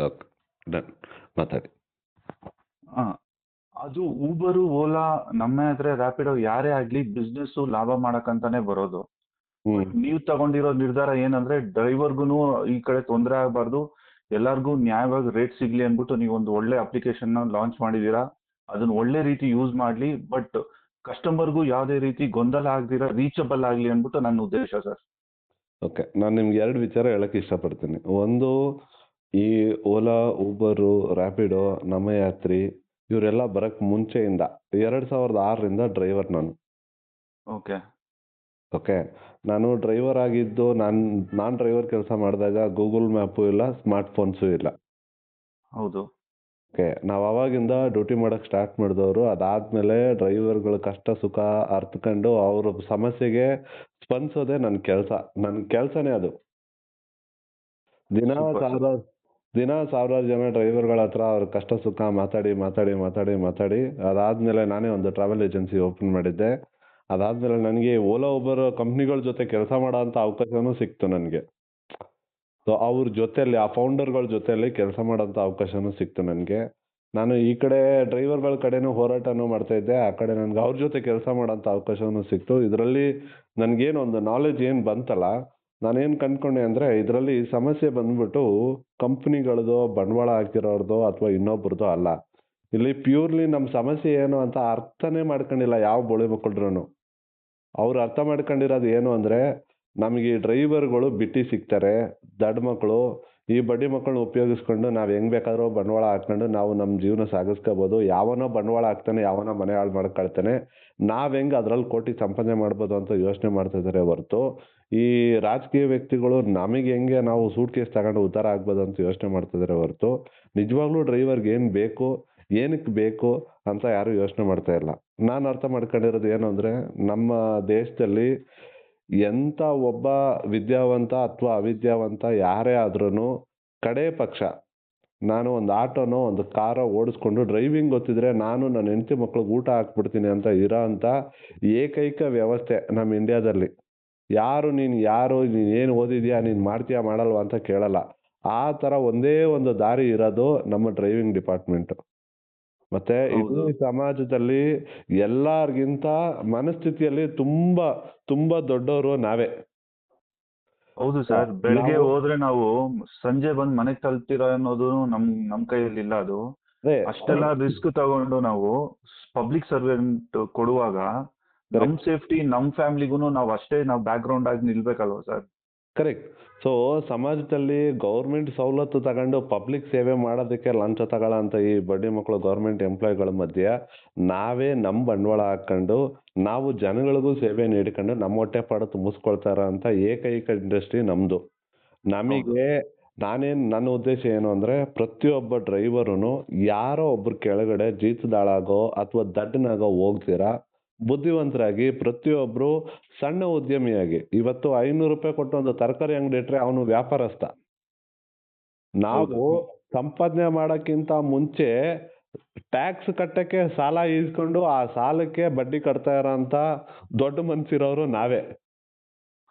Okay, done, ಮಾತಾಡಿ. ಆ, ಅದು ಊಬರು ಓಲಾ ನಮ್ಮ ಹತ್ರ ರ್ಯಾಪಿಡೋ ಯಾರೇ ಆಗ್ಲಿ ಬಿಸ್ನೆಸ್ ಲಾಭ ಮಾಡಕ್ಕಂತಾನೆ ಬರೋದು. ಹ್ಮ್ ಬಟ್ ನೀವು ತಗೊಂಡಿರೋ ನಿರ್ಧಾರ ಏನಂದ್ರೆ ಡ್ರೈವರ್ಗುನು ಈ ಕಡೆ ತೊಂದರೆ ಆಗಬಾರ್ದು, ಎಲ್ಲಾರ್ಗೂ ನ್ಯಾಯವಾಗಿ ರೇಟ್ ಸಿಗ್ಲಿ ಅಂದ್ಬಿಟ್ಟು ನೀವು ಒಂದು ಒಳ್ಳೆ ಅಪ್ಲಿಕೇಶನ್ ನ ಲಾಂಚ್ ಮಾಡಿದೀರಾ. ಅದನ್ನ ಒಳ್ಳೆ ರೀತಿ ಯೂಸ್ ಮಾಡ್ಲಿ, ಬಟ್ ಕಸ್ಟಮರ್ಗೂ ಯಾವುದೇ ರೀತಿ ಗೊಂದಲ ಆಗ್ದಿರಾ ರೀಚಬಲ್ ಆಗ್ಲಿ ಅಂದ್ಬಿಟ್ಟು ನನ್ನ ಉದ್ದೇಶ ಸರ್. ಓಕೆ, ನಾನು ನಿಮ್ಗೆ ಎರಡು ವಿಚಾರ ಹೇಳಕ್ಕೆ ಇಷ್ಟಪಡ್ತೀನಿ. ಒಂದು, ಈ ಓಲಾ, ಊಬರು, ರ್ಯಾಪಿಡೋ, ನಮ್ಮ ಯಾತ್ರಿ ಇವರೆಲ್ಲ ಬರಕ್ ಮುಂಚೆಯಿಂದ 2006ರಿಂದ ಡ್ರೈವರ್ ನಾನು. ಓಕೆ. ಓಕೆ, ನಾನು ಡ್ರೈವರ್ ಆಗಿದ್ದು, ನಾನು ಡ್ರೈವರ್ ಕೆಲಸ ಮಾಡಿದಾಗ ಗೂಗಲ್ ಮ್ಯಾಪು ಇಲ್ಲ, ಸ್ಮಾರ್ಟ್ ಫೋನ್ಸು ಇಲ್ಲ. ಹೌದು. ಓಕೆ, ನಾವು ಅವಾಗಿಂದ ಡ್ಯೂಟಿ ಮಾಡಕ್ ಸ್ಟಾರ್ಟ್ ಮಾಡಿದವರು. ಅದಾದ್ಮೇಲೆ ಡ್ರೈವರ್ಗಳ ಕಷ್ಟ ಸುಖ ಅರ್ತ್ಕೊಂಡು ಅವ್ರ ಸಮಸ್ಯೆಗೆ ಸ್ಪಂದಿಸೋದೇ ನನ್ನ ಕೆಲಸನೇ ಅದು. ದಿನ ಸೂಪರ್ ಸರ್. ಸಾವಿರಾರು ದಿನ ಸಾವಿರಾರು ಜನ ಡ್ರೈವರ್ಗಳ ಹತ್ರ ಅವ್ರ ಕಷ್ಟ ಸುಖ ಮಾತಾಡಿ ಮಾತಾಡಿ ಮಾತಾಡಿ ಮಾತಾಡಿ ಅದಾದ್ಮೇಲೆ ನಾನೇ ಒಂದು ಟ್ರಾವೆಲ್ ಏಜೆನ್ಸಿ ಓಪನ್ ಮಾಡಿದ್ದೆ. ಅದಾದ್ಮೇಲೆ ನನಗೆ ಓಲಾ ಊಬರ್ ಕಂಪ್ನಿಗಳ ಜೊತೆ ಕೆಲಸ ಮಾಡೋ ಅಂತ ಅವಕಾಶನೂ ಸಿಕ್ತು ನನಗೆ. ಸೊ ಅವ್ರ ಜೊತೆಯಲ್ಲಿ, ಆ ಫೌಂಡರ್ಗಳ ಜೊತೆಯಲ್ಲಿ ಕೆಲಸ ಮಾಡೋಂಥ ಅವಕಾಶನೂ ಸಿಕ್ತು ನನಗೆ. ನಾನು ಈ ಕಡೆ ಡ್ರೈವರ್ಗಳ ಕಡೆನೂ ಹೋರಾಟನೂ ಮಾಡ್ತಾ ಇದ್ದೆ, ಆ ಕಡೆ ನನಗೆ ಅವ್ರ ಜೊತೆ ಕೆಲಸ ಮಾಡೋಂಥ ಅವಕಾಶನೂ ಸಿಕ್ತು. ಇದರಲ್ಲಿ ನನಗೇನು ಒಂದು ನಾಲೆಜ್ ಏನು ಬಂತಲ್ಲ, ನಾನೇನು ಕಂಡ್ಕೊಂಡೆ ಅಂದರೆ, ಇದರಲ್ಲಿ ಸಮಸ್ಯೆ ಬಂದ್ಬಿಟ್ಟು ಕಂಪ್ನಿಗಳದೋ, ಬಂಡವಾಳ ಹಾಕಿರೋರ್ದೋ ಅಥವಾ ಇನ್ನೊಬ್ರದ್ದೋ ಅಲ್ಲ. ಇಲ್ಲಿ ಪ್ಯೂರ್ಲಿ ನಮ್ಮ ಸಮಸ್ಯೆ ಏನು ಅಂತ ಅರ್ಥನೇ ಮಾಡ್ಕೊಂಡಿಲ್ಲ ಯಾವ ಬೋಳಿ ಮಕ್ಕಳ್ರು. ಅವ್ರು ಅರ್ಥ ಮಾಡ್ಕೊಂಡಿರೋದು ಏನು ಅಂದರೆ, ನಮಗೆ ಈ ಡ್ರೈವರ್ಗಳು ಬಿಟ್ಟು ಸಿಗ್ತಾರೆ, ದಡ್ಡ ಮಕ್ಕಳು, ಈ ಬಡ್ಡಿ ಮಕ್ಕಳನ್ನ ಉಪಯೋಗಿಸ್ಕೊಂಡು ನಾವು ಹೆಂಗ್ ಬೇಕಾದ್ರೂ ಬಂಡವಾಳ ಹಾಕೊಂಡು ನಾವು ನಮ್ಮ ಜೀವನ ಸಾಗಿಸ್ಕೋಬೋದು. ಯಾವನೋ ಬಂಡವಾಳ ಹಾಕ್ತಾನೆ, ಯಾವನೋ ಮನೆ ಹಾಳು ಮಾಡ್ಕೊಳ್ತಾನೆ, ನಾವ್ ಹೆಂಗ್ ಅದ್ರಲ್ಲಿ ಕೋಟಿ ಸಂಪಾದನೆ ಮಾಡ್ಬೋದು ಅಂತ ಯೋಚನೆ ಮಾಡ್ತಾ ಇದ್ದಾರೆ ಹೊರತು, ಈ ರಾಜಕೀಯ ವ್ಯಕ್ತಿಗಳು ನಮಗೆ ಹೆಂಗೆ ನಾವು ಸೂಟ್ ಕೇಸ್ ತಗೊಂಡು ಉದ್ಧಾರ ಆಗ್ಬೋದು ಅಂತ ಯೋಚನೆ ಮಾಡ್ತಾ ಇದ್ದಾರೆ ಹೊರತು, ನಿಜವಾಗ್ಲೂ ಡ್ರೈವರ್ಗೆ ಏನು ಬೇಕು, ಏನಕ್ಕೆ ಬೇಕು ಅಂತ ಯಾರು ಯೋಚನೆ ಮಾಡ್ತಾ ಇಲ್ಲ. ನಾನು ಅರ್ಥ ಮಾಡ್ಕೊಂಡಿರೋದು ಏನು ಅಂದರೆ, ನಮ್ಮ ದೇಶದಲ್ಲಿ ಎಂಥ ಒಬ್ಬ ವಿದ್ಯಾವಂತ ಅಥವಾ ಅವಿದ್ಯಾವಂತ ಯಾರೇ ಆದ್ರೂ ಕಡೇ ಪಕ್ಷ ನಾನು ಒಂದು ಆಟೋನೋ ಒಂದು ಕಾರೋ ಓಡಿಸ್ಕೊಂಡು ಡ್ರೈವಿಂಗ್ ಗೊತ್ತಿದ್ರೆ ನಾನು ನನ್ನ ಹೆಂಡತಿ ಮಕ್ಳಿಗೆ ಊಟ ಹಾಕ್ಬಿಡ್ತೀನಿ ಅಂತ ಇರೋ ಅಂಥ ಏಕೈಕ ವ್ಯವಸ್ಥೆ ನಮ್ಮ ಇಂಡಿಯಾದಲ್ಲಿ. ಯಾರು ನೀನು ಏನು ಓದಿದ್ಯಾ, ನೀನು ಮಾಡ್ತೀಯಾ ಮಾಡಲ್ವಾ ಅಂತ ಕೇಳಲ್ಲ. ಆ ಥರ ಒಂದೇ ಒಂದು ದಾರಿ ಇರೋದು ನಮ್ಮ ಡ್ರೈವಿಂಗ್ ಡಿಪಾರ್ಟ್ಮೆಂಟು. ಮತ್ತೆ ಇಡೀ ಹೌದು. ಸಮಾಜದಲ್ಲಿ ಎಲ್ಲರಿಗಿಂತ ಮನಸ್ಥಿತಿಯಲ್ಲಿ ತುಂಬಾ ತುಂಬಾ ದೊಡ್ಡವರು ನಾವೇ. ಹೌದು ಸರ್, ಬೆಳಿಗ್ಗೆ ನಾವು ಹೋದ್ರೆ ನಾವು ಸಂಜೆ ಬಂದ್ ಮನೆಗ್ ತಲುಪ್ತೀರಾ ಅನ್ನೋದು ನಮ್ ಕೈಯಲ್ಲಿ ಇಲ್ಲ. ಅದು ಅದೇ ಅಷ್ಟೆಲ್ಲ ರಿಸ್ಕ್ ತಗೊಂಡು ನಾವು ಪಬ್ಲಿಕ್ ಸರ್ವೆಂಟ್ ಕೊಡುವಾಗ ನಮ್ ಕರೆಕ್ಟ್ ಸೇಫ್ಟಿ ನಮ್ ಫ್ಯಾಮಿಲಿಗೂ ನಾವು ಅಷ್ಟೇ ನಾವು ಬ್ಯಾಕ್ ಗ್ರೌಂಡ್ ಆಗಿ ನಿಲ್ಬೇಕಲ್ವಾ ಸರ್. ಕರೆಕ್ಟ್. ಸೊ ಸಮಾಜದಲ್ಲಿ ಗೌರ್ಮೆಂಟ್ ಸವಲತ್ತು ತಗೊಂಡು ಪಬ್ಲಿಕ್ ಸೇವೆ ಮಾಡೋದಕ್ಕೆ ಲಂಚ ತಗೊಳ್ಳೋ ಅಂತ ಈ ಬಡ್ಡಿ ಮಕ್ಕಳು ಗೌರ್ಮೆಂಟ್ ಎಂಪ್ಲಾಯ್ಗಳ ಮಧ್ಯೆ ನಾವೇ ನಮ್ಮ ಬಂಡವಾಳ ಹಾಕೊಂಡು ನಾವು ಜನಗಳಿಗೂ ಸೇವೆ ನೀಡಿಕೊಂಡು ನಮ್ಮ ಹೊಟ್ಟೆ ಪಾಡು ತುಂಬಿಸ್ಕೊಳ್ತಾ ಇರೋ ಅಂತ ಏಕೈಕ ಇಂಡಸ್ಟ್ರಿ ನಮ್ದು. ಹೌದು. ನಮಗೆ ನನ್ನ ಉದ್ದೇಶ ಏನು ಅಂದರೆ, ಪ್ರತಿಯೊಬ್ಬ ಡ್ರೈವರೂ ಯಾರೋ ಒಬ್ರು ಕೆಳಗಡೆ ಜೀತದಾಳಾಗೋ ಅಥವಾ ದಡ್ಡನಾಗೋ ಹೋಗ್ತೀರಾ, ಬುದ್ಧಿವಂತರಾಗಿ ಪ್ರತಿಯೊಬ್ಬರು ಸಣ್ಣ ಉದ್ಯಮಿಯಾಗಿ, ಇವತ್ತು 500 ರೂಪಾಯಿ ಕೊಟ್ಟು ಒಂದು ತರಕಾರಿ ಅಂಗಡಿ ಇಟ್ಟರೆ ಅವನು ವ್ಯಾಪಾರಸ್ಥ. ಹೌದು. ನಾವು ಸಂಪಾದನೆ ಮಾಡೋಕ್ಕಿಂತ ಮುಂಚೆ ಟ್ಯಾಕ್ಸ್ ಕಟ್ಟಕ್ಕೆ ಸಾಲ ಈಸ್ಕೊಂಡು ಆ ಸಾಲಕ್ಕೆ ಬಡ್ಡಿ ಕಟ್ತಾ ಇರೋಂಥ ದೊಡ್ಡ ಮನ್ಸಿರೋರು ನಾವೇ.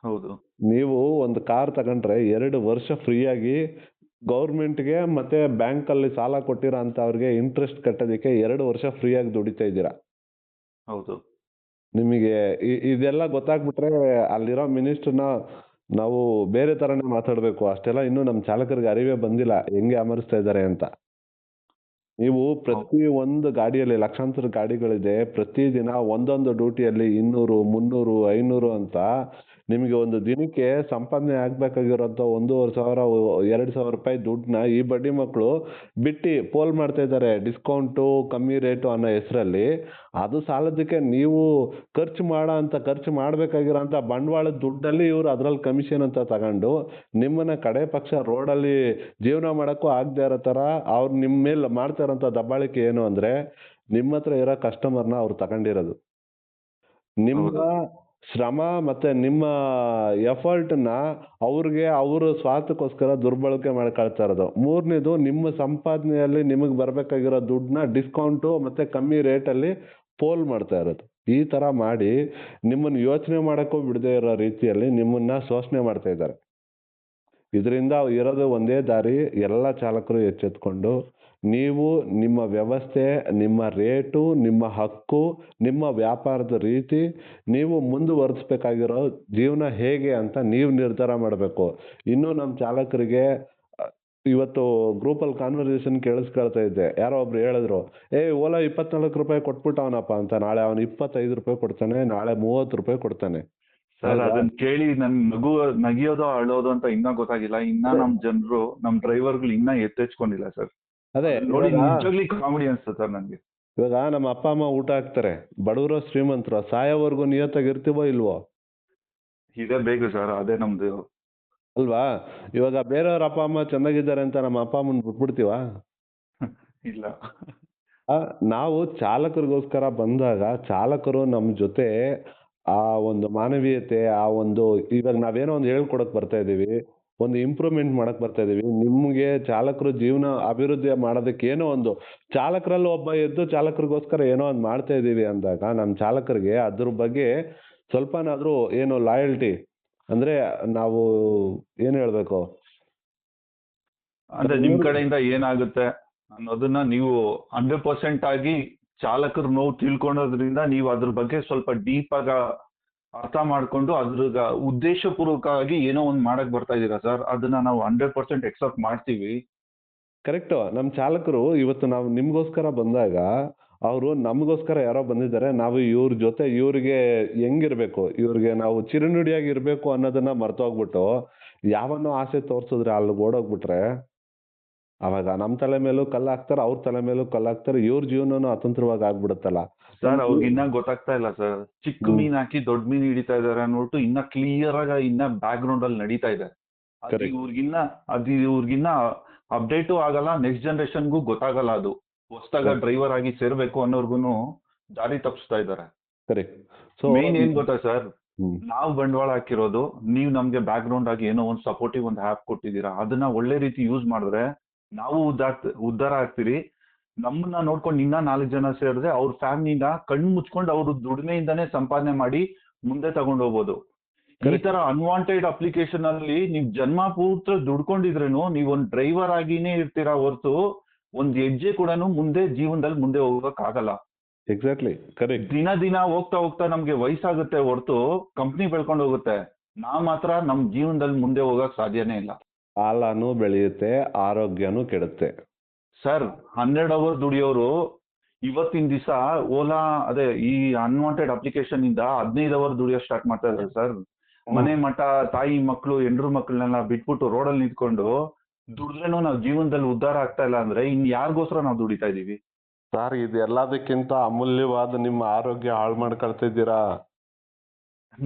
ಹೌದು. ನೀವು ಒಂದು ಕಾರ್ ತಗೊಂಡ್ರೆ 2 ವರ್ಷ ಫ್ರೀಯಾಗಿ ಗೌರ್ಮೆಂಟ್ಗೆ ಮತ್ತೆ ಬ್ಯಾಂಕಲ್ಲಿ ಸಾಲ ಕೊಟ್ಟಿರೋ ಅಂಥವ್ರಿಗೆ ಇಂಟ್ರೆಸ್ಟ್ ಕಟ್ಟೋದಕ್ಕೆ 2 ವರ್ಷ ಫ್ರೀಯಾಗಿ ದುಡಿತಾ ಇದ್ದೀರಾ. ಹೌದು. ನಿಮಗೆ ಇದೆಲ್ಲ ಗೊತ್ತಾಗ್ಬಿಟ್ರೆ ಅಲ್ಲಿರೋ ಮಿನಿಸ್ಟ್ರನ್ನ ನಾವು ಬೇರೆ ಥರನೇ ಮಾತಾಡಬೇಕು. ಅಷ್ಟೆಲ್ಲ ಇನ್ನೂ ನಮ್ಮ ಚಾಲಕರಿಗೆ ಅರಿವೇ ಬಂದಿಲ್ಲ ಹೆಂಗೆ ಅಮರಿಸ್ತಾ ಇದ್ದಾರೆ ಅಂತ. ನೀವು ಪ್ರತಿ ಒಂದು ಗಾಡಿಯಲ್ಲಿ ಲಕ್ಷಾಂತರ ಗಾಡಿಗಳಿದೆ, ಪ್ರತಿದಿನ ಒಂದೊಂದು ಡ್ಯೂಟಿಯಲ್ಲಿ 200, 300, 500 ಅಂತ ನಿಮಗೆ ಒಂದು ದಿನಕ್ಕೆ ಸಂಪಾದನೆ ಆಗ್ಬೇಕಾಗಿರೋಂಥ 1,500, 2,000 ರೂಪಾಯಿ ದುಡ್ಡನ್ನ ಈ ಬಡ್ಡಿ ಮಕ್ಕಳು ಬಿಟ್ಟು ಪೋಲ್ ಮಾಡ್ತಾ ಇದ್ದಾರೆ ಡಿಸ್ಕೌಂಟು, ಕಮ್ಮಿ ರೇಟು ಅನ್ನೋ ಹೆಸರಲ್ಲಿ. ಅದು ಸಾಲದಕ್ಕೆ ನೀವು ಖರ್ಚು ಮಾಡಬೇಕಾಗಿರೋಂಥ ಬಂಡವಾಳದ ದುಡ್ಡಲ್ಲಿ ಇವರು ಅದರಲ್ಲಿ ಕಮಿಷನ್ ಅಂತ ತಗೊಂಡು ನಿಮ್ಮನ್ನ ಕಡೆ ಪಕ್ಷ ರೋಡಲ್ಲಿ ಜೀವನ ಮಾಡೋಕ್ಕೂ ಆಗದೆ ಇರೋ ಥರ ಅವ್ರು ನಿಮ್ಮ ಮೇಲೆ ಮಾಡ್ತಾ ಇರೋಂಥ ದಬ್ಬಾಳಿಕೆ ಏನು ಅಂದರೆ, ನಿಮ್ಮ ಹತ್ರ ಇರೋ ಕಸ್ಟಮರ್ನ ಅವ್ರು ತಗೊಂಡಿರೋದು. ನಿಮ್ಮ ಹೌದು. ಶ್ರಮ ಮತ್ತೆ ನಿಮ್ಮ ಎಫರ್ಟ್ನ ಅವ್ರಿಗೆ ಅವ್ರ ಸ್ವಾರ್ಥಕ್ಕೋಸ್ಕರ ದುರ್ಬಳಕೆ ಮಾಡ್ಕೊಳ್ತಾ ಇರೋದು. ಮೂರನೇದು, ನಿಮ್ಮ ಸಂಪಾದನೆಯಲ್ಲಿ ನಿಮಗೆ ಬರಬೇಕಾಗಿರೋ ದುಡ್ಡನ್ನ ಡಿಸ್ಕೌಂಟು ಮತ್ತೆ ಕಮ್ಮಿ ರೇಟಲ್ಲಿ ಪೋಲ್ ಮಾಡ್ತಾ ಇರೋದು. ಈ ಥರ ಮಾಡಿ ನಿಮ್ಮನ್ನು ಯೋಚನೆ ಮಾಡೋಕ್ಕೂ ಬಿಡದೇ ಇರೋ ರೀತಿಯಲ್ಲಿ ನಿಮ್ಮನ್ನ ಶೋಷಣೆ ಮಾಡ್ತಾ ಇದ್ದಾರೆ. ಇದರಿಂದ ಇರೋದು ಒಂದೇ ದಾರಿ, ಎಲ್ಲ ಚಾಲಕರು ಎಚ್ಚೆತ್ಕೊಂಡು ನೀವು ನಿಮ್ಮ ವ್ಯವಸ್ಥೆ, ನಿಮ್ಮ ರೇಟು, ನಿಮ್ಮ ಹಕ್ಕು, ನಿಮ್ಮ ವ್ಯಾಪಾರದ ರೀತಿ, ನೀವು ಮುಂದುವರಿಸ್ಬೇಕಾಗಿರೋ ಜೀವನ ಹೇಗೆ ಅಂತ ನೀವು ನಿರ್ಧಾರ ಮಾಡಬೇಕು. ಇನ್ನೂ ನಮ್ಮ ಚಾಲಕರಿಗೆ ಇವತ್ತು ಗ್ರೂಪಲ್ಲಿ ಕಾನ್ವರ್ಸೇಷನ್ ಕೇಳಿಸ್ಕೊಳ್ತಾ ಇದ್ದೆ. ಯಾರೋ ಒಬ್ರು ಹೇಳಿದ್ರು, ಓಲಾ ₹24 ಕೊಟ್ಬಿಟ್ಟವನಪ್ಪ ಅಂತ. ನಾಳೆ ಅವನು ₹25 ಕೊಡ್ತಾನೆ, ನಾಳೆ ₹30 ಕೊಡ್ತಾನೆ. ಸರ್ ಅದನ್ನ ಕೇಳಿ ನನ್ ನಗಿಯೋದೋ ಅಳೋದು ಅಂತ ಇನ್ನ ಗೊತ್ತಾಗಿಲ್ಲ. ಇನ್ನ ನಮ್ ಜನರು ನಮ್ ಡ್ರೈವರ್ಗಳು ಇನ್ನ ಎತ್ತೆಚ್ಕೊಂಡಿಲ್ಲ ಸರ್. ಅದೇ ನೋಡಿ ನಿಜವಾಗ್ಲಿ ಕಾಮಿಡಿ ಅನ್ಸುತ್ತೆ ಸರ್ ನನ್ಗೆ. ಇವಾಗ ನಮ್ಮ ಅಪ್ಪ ಅಮ್ಮ ಊಟ ಹಾಕ್ತಾರೆ, ಬಡವರು ಶ್ರೀಮಂತರು ಸಾಯೋವರೆಗೂ ನಿಯತ್ತಾಗಿರ್ತೀವೋ ಇಲ್ವೋ ಇದೇ ಬೇಕು ಸರ್, ಅದೇ ನಮ್ದು. ಅಲ್ವಾ? ಇವಾಗ ಬೇರೆಯವ್ರ ಅಪ್ಪ ಅಮ್ಮ ಚೆನ್ನಾಗಿದ್ದಾರೆ ಅಂತ ನಮ್ಮ ಅಪ್ಪ ಅಮ್ಮನ ಬಿಟ್ಬಿಡ್ತೀವಾ? ಇಲ್ಲ. ನಾವು ಚಾಲಕರಿಗೋಸ್ಕರ ಬಂದಾಗ ಚಾಲಕರು ನಮ್ಮ ಜೊತೆ ಆ ಒಂದು ಮಾನವೀಯತೆ, ಆ ಒಂದು ಇವಾಗ ನಾವೇನೋ ಒಂದು ಹೇಳ್ಕೊಡಕ್ ಬರ್ತಾ ಇದೀವಿ, ಒಂದು ಇಂಪ್ರೂವ್ಮೆಂಟ್ ಮಾಡಕ್ ಬರ್ತಾ ಇದೀವಿ. ನಿಮ್ಗೆ ಚಾಲಕರು ಜೀವನ ಅಭಿವೃದ್ಧಿ ಮಾಡೋದಕ್ಕೆ ಏನೋ ಒಂದು ಚಾಲಕರಲ್ಲಿ ಒಬ್ಬ ಎದ್ದು ಚಾಲಕರಿಗೋಸ್ಕರ ಏನೋ ಒಂದು ಮಾಡ್ತಾ ಇದೀವಿ ಅಂದಾಗ ನಮ್ಮ ಚಾಲಕರಿಗೆ ಅದ್ರ ಬಗ್ಗೆ ಸ್ವಲ್ಪನಾದ್ರೂ ಏನು ಲಾಯಲ್ಟಿ ಅಂದ್ರೆ ನಾವು ಏನ್ ಹೇಳ್ಬೇಕು, ಅಂದ್ರೆ ನಿಮ್ ಕಡೆಯಿಂದ ಏನಾಗುತ್ತೆ ಅನ್ನೋದನ್ನ ನೀವು 100% ಆಗಿ ಚಾಲಕರ ನೋವು ತಿಳ್ಕೊಳೋದ್ರಿಂದ ನೀವು ಅದ್ರ ಬಗ್ಗೆ ಸ್ವಲ್ಪ ಡೀಪ್ ಆಗ ಅರ್ಥ ಮಾಡ್ಕೊಂಡು ಅದ್ರ ಉದ್ದೇಶಪೂರ್ವಕವಾಗಿ ಏನೋ ಒಂದ್ ಮಾಡಕ್ ಬರ್ತಾ ಇದೀರಾ ಸರ್. ಅದನ್ನ ನಾವು 100% ಎಕ್ಸೆಪ್ಟ್ ಮಾಡ್ತೀವಿ. ಕರೆಕ್ಟು. ನಮ್ಮ ಚಾಲಕರು ಇವತ್ತು ನಾವು ನಿಮ್ಗೋಸ್ಕರ ಬಂದಾಗ ಅವರು ನಮಗೋಸ್ಕರ ಯಾರೋ ಬಂದಿದ್ದಾರೆ, ನಾವು ಇವ್ರ ಜೊತೆ ಇವ್ರಿಗೆ ಹೆಂಗಿರ್ಬೇಕು, ಇವ್ರಿಗೆ ನಾವು ಚಿರನುಡಿಯಾಗಿ ಇರ್ಬೇಕು ಅನ್ನೋದನ್ನ ಮರ್ತೋಗ್ಬಿಟ್ಟು ಯಾವನ್ನೋ ಆಸೆ ತೋರ್ಸಿದ್ರೆ ಅಲ್ಲಿ ಓಡೋಗ್ಬಿಟ್ರೆ ಅವಾಗ ನಮ್ಮ ತಲೆ ಮೇಲೂ ಕಲ್ಲು ಹಾಕ್ತಾರೆ, ಅವ್ರ ತಲೆ ಮೇಲೂ ಕಲ್ಲು ಹಾಕ್ತಾರೆ, ಇವ್ರ ಜೀವನನೂ ಅತಂತ್ರವಾಗಿ ಆಗ್ಬಿಡುತ್ತಲ್ಲ. ಸರ್ ಅವ್ರಿಗೆ ಇನ್ನ ಗೊತ್ತಾಗ್ತಾ ಇಲ್ಲ ಸರ್. ಚಿಕ್ಕ ಮೀನ್ ಹಾಕಿ ದೊಡ್ಡ ಮೀನ್ ಹಿಡಿತಾ ಇದಾರೆ ಅನ್ನೋಟ್ಟು ಇನ್ನ ಕ್ಲಿಯರ್ ಆಗ ಇನ್ನ ಬ್ಯಾಕ್ ಗ್ರೌಂಡ್ ಅಲ್ಲಿ ನಡೀತಾ ಇದೆ. ಅದು ಇವ್ರಿಗಿನ್ನ ಅಪ್ಡೇಟು ಆಗಲ್ಲ, ನೆಕ್ಸ್ಟ್ ಜನರೇಷನ್ಗೂ ಗೊತ್ತಾಗಲ್ಲ. ಅದು ಹೊಸದಾಗ ಡ್ರೈವರ್ ಆಗಿ ಸೇರ್ಬೇಕು ಅನ್ನೋರ್ಗುನು ದಾರಿ ತಪ್ಪಿಸ್ತಾ ಇದ್ದಾರೆ. ಕರೆಕ್ಟ್. ಸೊ ಮೇನ್ ಏನ್ ಗೊತ್ತಾ ಸರ್, ನಾವು ಬಂಡವಾಳ ಹಾಕಿರೋದು, ನೀವು ನಮ್ಗೆ ಬ್ಯಾಕ್ ಗ್ರೌಂಡ್ ಆಗಿ ಏನೋ ಒಂದು ಸಪೋರ್ಟಿವ್ ಒಂದು ಆ್ಯಪ್ ಕೊಟ್ಟಿದ್ದೀರಾ, ಅದನ್ನ ಒಳ್ಳೆ ರೀತಿ ಯೂಸ್ ಮಾಡಿದ್ರೆ ನಾವು ಉದ್ಧಾರ ಆಗ್ತೀರಿ. ನಮ್ಮನ್ನ ನೋಡ್ಕೊಂಡು ಇನ್ನ 4 ಜನ ಸೇರಿದ್ರೆ ಅವ್ರ ಫ್ಯಾಮಿಲಿನ ಕಣ್ಣು ಮುಚ್ಕೊಂಡು ಅವ್ರ ದುಡಿಮೆಯಿಂದಾನೇ ಸಂಪಾದನೆ ಮಾಡಿ ಮುಂದೆ ತಗೊಂಡು ಹೋಗ್ಬೋದು. ಈ ತರ ಅನ್ವಾಂಟೆಡ್ ಅಪ್ಲಿಕೇಶನ್ ಅಲ್ಲಿ ನೀವು ಜನ್ಮ ಪೂರ್ತಿ ದುಡ್ಕೊಂಡಿದ್ರೇನು ನೀವು ಒಂದ್ ಡ್ರೈವರ್ ಆಗಿನೇ ಇರ್ತೀರಾ ಹೊರತು ಒಂದ್ ಹೆಜ್ಜೆ ಕೂಡ ಮುಂದೆ ಜೀವನದಲ್ಲಿ ಮುಂದೆ ಹೋಗಕ್ ಆಗಲ್ಲ. Exactly correct. ದಿನ ಹೋಗ್ತಾ ಹೋಗ್ತಾ ನಮ್ಗೆ ವಯಸ್ಸಾಗುತ್ತೆ ಹೊರತು ಕಂಪ್ನಿ ಬೆಳ್ಕೊಂಡು ಹೋಗುತ್ತೆ. ನಾವ್ ಮಾತ್ರ ನಮ್ ಜೀವನದಲ್ಲಿ ಮುಂದೆ ಹೋಗಕ್ ಸಾಧ್ಯನೇ ಇಲ್ಲ. ಕಾಲನೂ ಬೆಳೆಯುತ್ತೆ, ಆರೋಗ್ಯನೂ ಕೆಡುತ್ತೆ. ಸರ್ 12 ಅವರ್ ದುಡಿಯೋರು ಇವತ್ತಿನ ದಿವಸ ಓಲಾ ಅದೇ ಈ ಅನ್ವಾಂಟೆಡ್ ಅಪ್ಲಿಕೇಶನ್ ಇಂದ 15 ಅವರ್ ದುಡಿಯೋ ಸ್ಟಾರ್ಟ್ ಮಾಡ್ತಾ ಇದ್ದಾರೆ ಸರ್. ಮನೆ ಮಠ ತಾಯಿ ಮಕ್ಕಳು ಹೆಂಡ್ರು ಮಕ್ಕಳನ್ನೆಲ್ಲ ಬಿಟ್ಬಿಟ್ಟು ರೋಡಲ್ಲಿ ನಿಂತ್ಕೊಂಡು ದುಡಿದ್ರೇನು ನಾವು ಜೀವನದಲ್ಲಿ ಉದ್ಧಾರ ಆಗ್ತಾ ಇಲ್ಲ ಅಂದ್ರೆ ಇನ್ ಯಾರಿಗೋಸ್ಕರ ನಾವು ದುಡಿತಾ ಇದೀವಿ? ಸರ್ ಇದು ಎಲ್ಲದಕ್ಕಿಂತ ಅಮೂಲ್ಯವಾದ ನಿಮ್ಮ ಆರೋಗ್ಯ ಹಾಳು ಮಾಡ್ಕೊಳ್ತಿದ್ದೀರಾ.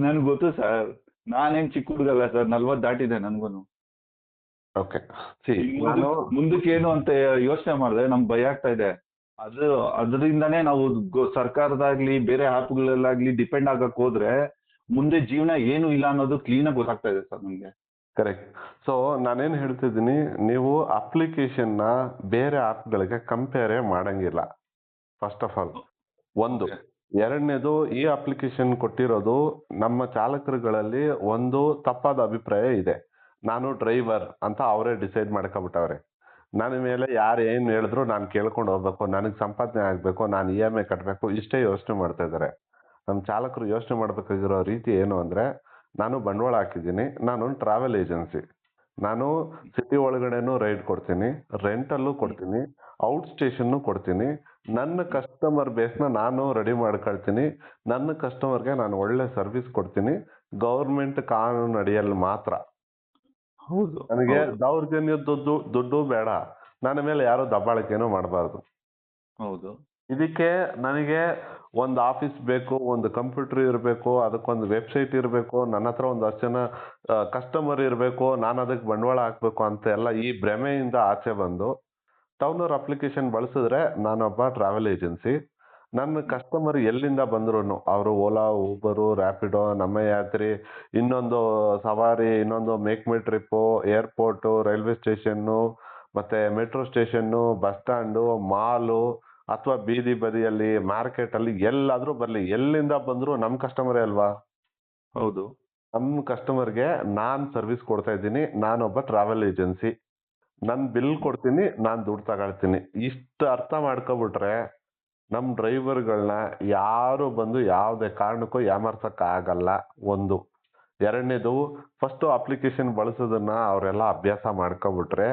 ನನ್ಗೆ ಗೊತ್ತು ಸರ್, ನಾನೇನ್ ಚಿಕ್ಕ ಹುಡುಗಲ್ಲ ಸರ್, 40 ದಾಟಿದೆ ನನ್ಗೂನು. ಓಕೆ. ಮುಂದಕ್ಕೇನು ಅಂತ ಯೋಚನೆ ಮಾಡಿದ್ರೆ ನಮ್ಗೆ ಭಯ ಆಗ್ತಾ ಇದೆ. ಅದರಿಂದಾನೇ ನಾವು ಸರ್ಕಾರದಾಗ್ಲಿ ಬೇರೆ ಆ್ಯಪ್ಗಳಲ್ಲಾಗ್ಲಿ ಡಿಪೆಂಡ್ ಆಗಕ್ ಹೋದ್ರೆ ಮುಂದೆ ಜೀವನ ಏನು ಇಲ್ಲ ಅನ್ನೋದು ಕ್ಲೀನ್ ಆಗಿ ಗೊತ್ತಾಗ್ತಾ ಇದೆ ಸರ್ ನಮ್ಗೆ. ಕರೆಕ್ಟ್. ಸೊ ನಾನೇನು ಹೇಳ್ತಿದ್ದೀನಿ, ನೀವು ಅಪ್ಲಿಕೇಶನ್ನ ಬೇರೆ ಆ್ಯಪ್ಗಳಿಗೆ ಕಂಪೇರೇ ಮಾಡಂಗಿಲ್ಲ ಫಸ್ಟ್ ಆಫ್ ಆಲ್. ಒಂದು ಎರಡನೇದು, ಈ ಅಪ್ಲಿಕೇಶನ್ ಕೊಟ್ಟಿರೋದು ನಮ್ಮ ಚಾಲಕರುಗಳಲ್ಲಿ ಒಂದು ತಪ್ಪಾದ ಅಭಿಪ್ರಾಯ ಇದೆ. ನಾನು ಡ್ರೈವರ್ ಅಂತ ಅವರೇ ಡಿಸೈಡ್ ಮಾಡ್ಕೊಬಿಟ್ಟವ್ರೆ. ನನ್ನ ಮೇಲೆ ಯಾರು ಏನು ಹೇಳಿದ್ರು ನಾನು ಕೇಳ್ಕೊಂಡು ಹೋಗ್ಬೇಕು, ನನಗೆ ಸಂಪಾದನೆ ಆಗಬೇಕು, ನಾನು EMI ಕಟ್ಟಬೇಕು, ಇಷ್ಟೇ ಯೋಚನೆ ಮಾಡ್ತಾ ಇದ್ದಾರೆ. ನಮ್ಮ ಚಾಲಕರು ಯೋಚನೆ ಮಾಡಬೇಕಾಗಿರೋ ರೀತಿ ಏನು ಅಂದರೆ, ನಾನು ಬಂಡವಾಳ ಹಾಕಿದ್ದೀನಿ, ನಾನೊಂದು ಟ್ರಾವೆಲ್ ಏಜೆನ್ಸಿ, ನಾನು ಸಿಟಿ ಒಳಗಡೆನೂ ರೈಡ್ ಕೊಡ್ತೀನಿ, ರೆಂಟಲ್ಲೂ ಕೊಡ್ತೀನಿ, ಔಟ್ ಸ್ಟೇಷನ್ನು ಕೊಡ್ತೀನಿ. ನನ್ನ ಕಸ್ಟಮರ್ ಬೇಸ್ನ ನಾನು ರೆಡಿ ಮಾಡ್ಕೊಳ್ತೀನಿ. ನನ್ನ ಕಸ್ಟಮರ್ಗೆ ನಾನು ಒಳ್ಳೆ ಸರ್ವಿಸ್ ಕೊಡ್ತೀನಿ. ಗೌರ್ಮೆಂಟ್ ಕಾನೂನು ಅಡಿಯಲ್ಲಿ ಮಾತ್ರ. ಹೌದು. ನನಗೆ ದೌರ್ಜನ್ಯ ದುಡ್ಡು ಬೇಡ, ನನ್ನ ಮೇಲೆ ಯಾರು ದಬ್ಬಾಳಿಕೆನೂ ಮಾಡಬಾರ್ದು. ಹೌದು. ಇದಕ್ಕೆ ನನಗೆ ಒಂದು ಆಫೀಸ್ ಬೇಕು, ಒಂದು ಕಂಪ್ಯೂಟರ್ ಇರಬೇಕು, ಅದಕ್ಕೊಂದು ವೆಬ್ಸೈಟ್ ಇರಬೇಕು, ನನ್ನ ಹತ್ರ ಒಂದು 10 ಜನ ಕಸ್ಟಮರ್ ಇರಬೇಕು, ನಾನು ಅದಕ್ಕೆ ಬಂಡವಾಳ ಹಾಕಬೇಕು ಅಂತ ಎಲ್ಲ ಈ ಭ್ರಮೆಯಿಂದ ಆಚೆ ಬಂದು ಟೌನರ್ ಅಪ್ಲಿಕೇಶನ್ ಬಳಸಿದ್ರೆ ನಾನೊಬ್ಬ ಟ್ರಾವೆಲ್ ಏಜೆನ್ಸಿ. ನನ್ನ ಕಸ್ಟಮರ್ ಎಲ್ಲಿಂದ ಬಂದ್ರು, ಅವರು ಓಲಾ, ಊಬರು, ರ್ಯಾಪಿಡೋ, ನಮ್ಮ ಯಾತ್ರಿ, ಇನ್ನೊಂದು ಸವಾರಿ, ಇನ್ನೊಂದು make my trip, airport, railway station, ಮತ್ತೆ ಮೆಟ್ರೋ ಸ್ಟೇಷನ್ನು, ಬಸ್ ಸ್ಟ್ಯಾಂಡು, ಮಾಲು ಅಥವಾ ಬೀದಿ ಬದಿಯಲ್ಲಿ ಮಾರ್ಕೆಟ್ ಅಲ್ಲಿ ಎಲ್ಲಾದ್ರೂ ಬರ್ಲಿ, ಎಲ್ಲಿಂದ ಬಂದ್ರು ನಮ್ಮ ಕಸ್ಟಮರೇ ಅಲ್ವಾ? ಹೌದು. ನಮ್ಮ ಕಸ್ಟಮರ್ಗೆ ನಾನ್ ಸರ್ವಿಸ್ ಕೊಡ್ತಾ ಇದ್ದೀನಿ. ನಾನೊಬ್ಬ ಟ್ರಾವೆಲ್ ಏಜೆನ್ಸಿ. ನನ್ ಬಿಲ್ ಕೊಡ್ತೀನಿ, ನಾನ್ ದುಡ್ಡು ತಗೊಳ್ತೀನಿ. ಇಷ್ಟು ಅರ್ಥ ಮಾಡ್ಕೊಬಿಟ್ರೆ ನಮ್ ಡ್ರೈವರ್ಗಳನ್ನ ಯಾರು ಬಂದು ಯಾವುದೇ ಕಾರಣಕ್ಕೂ ಯಾಮಾರ್ಸಕ್ ಆಗಲ್ಲ. ಒಂದು. ಎರಡನೇದು, ಫಸ್ಟ್ ಅಪ್ಲಿಕೇಶನ್ ಬಳಸೋದನ್ನ ಅವರೆಲ್ಲ ಅಭ್ಯಾಸ ಮಾಡ್ಕೊಬಿಟ್ರೆ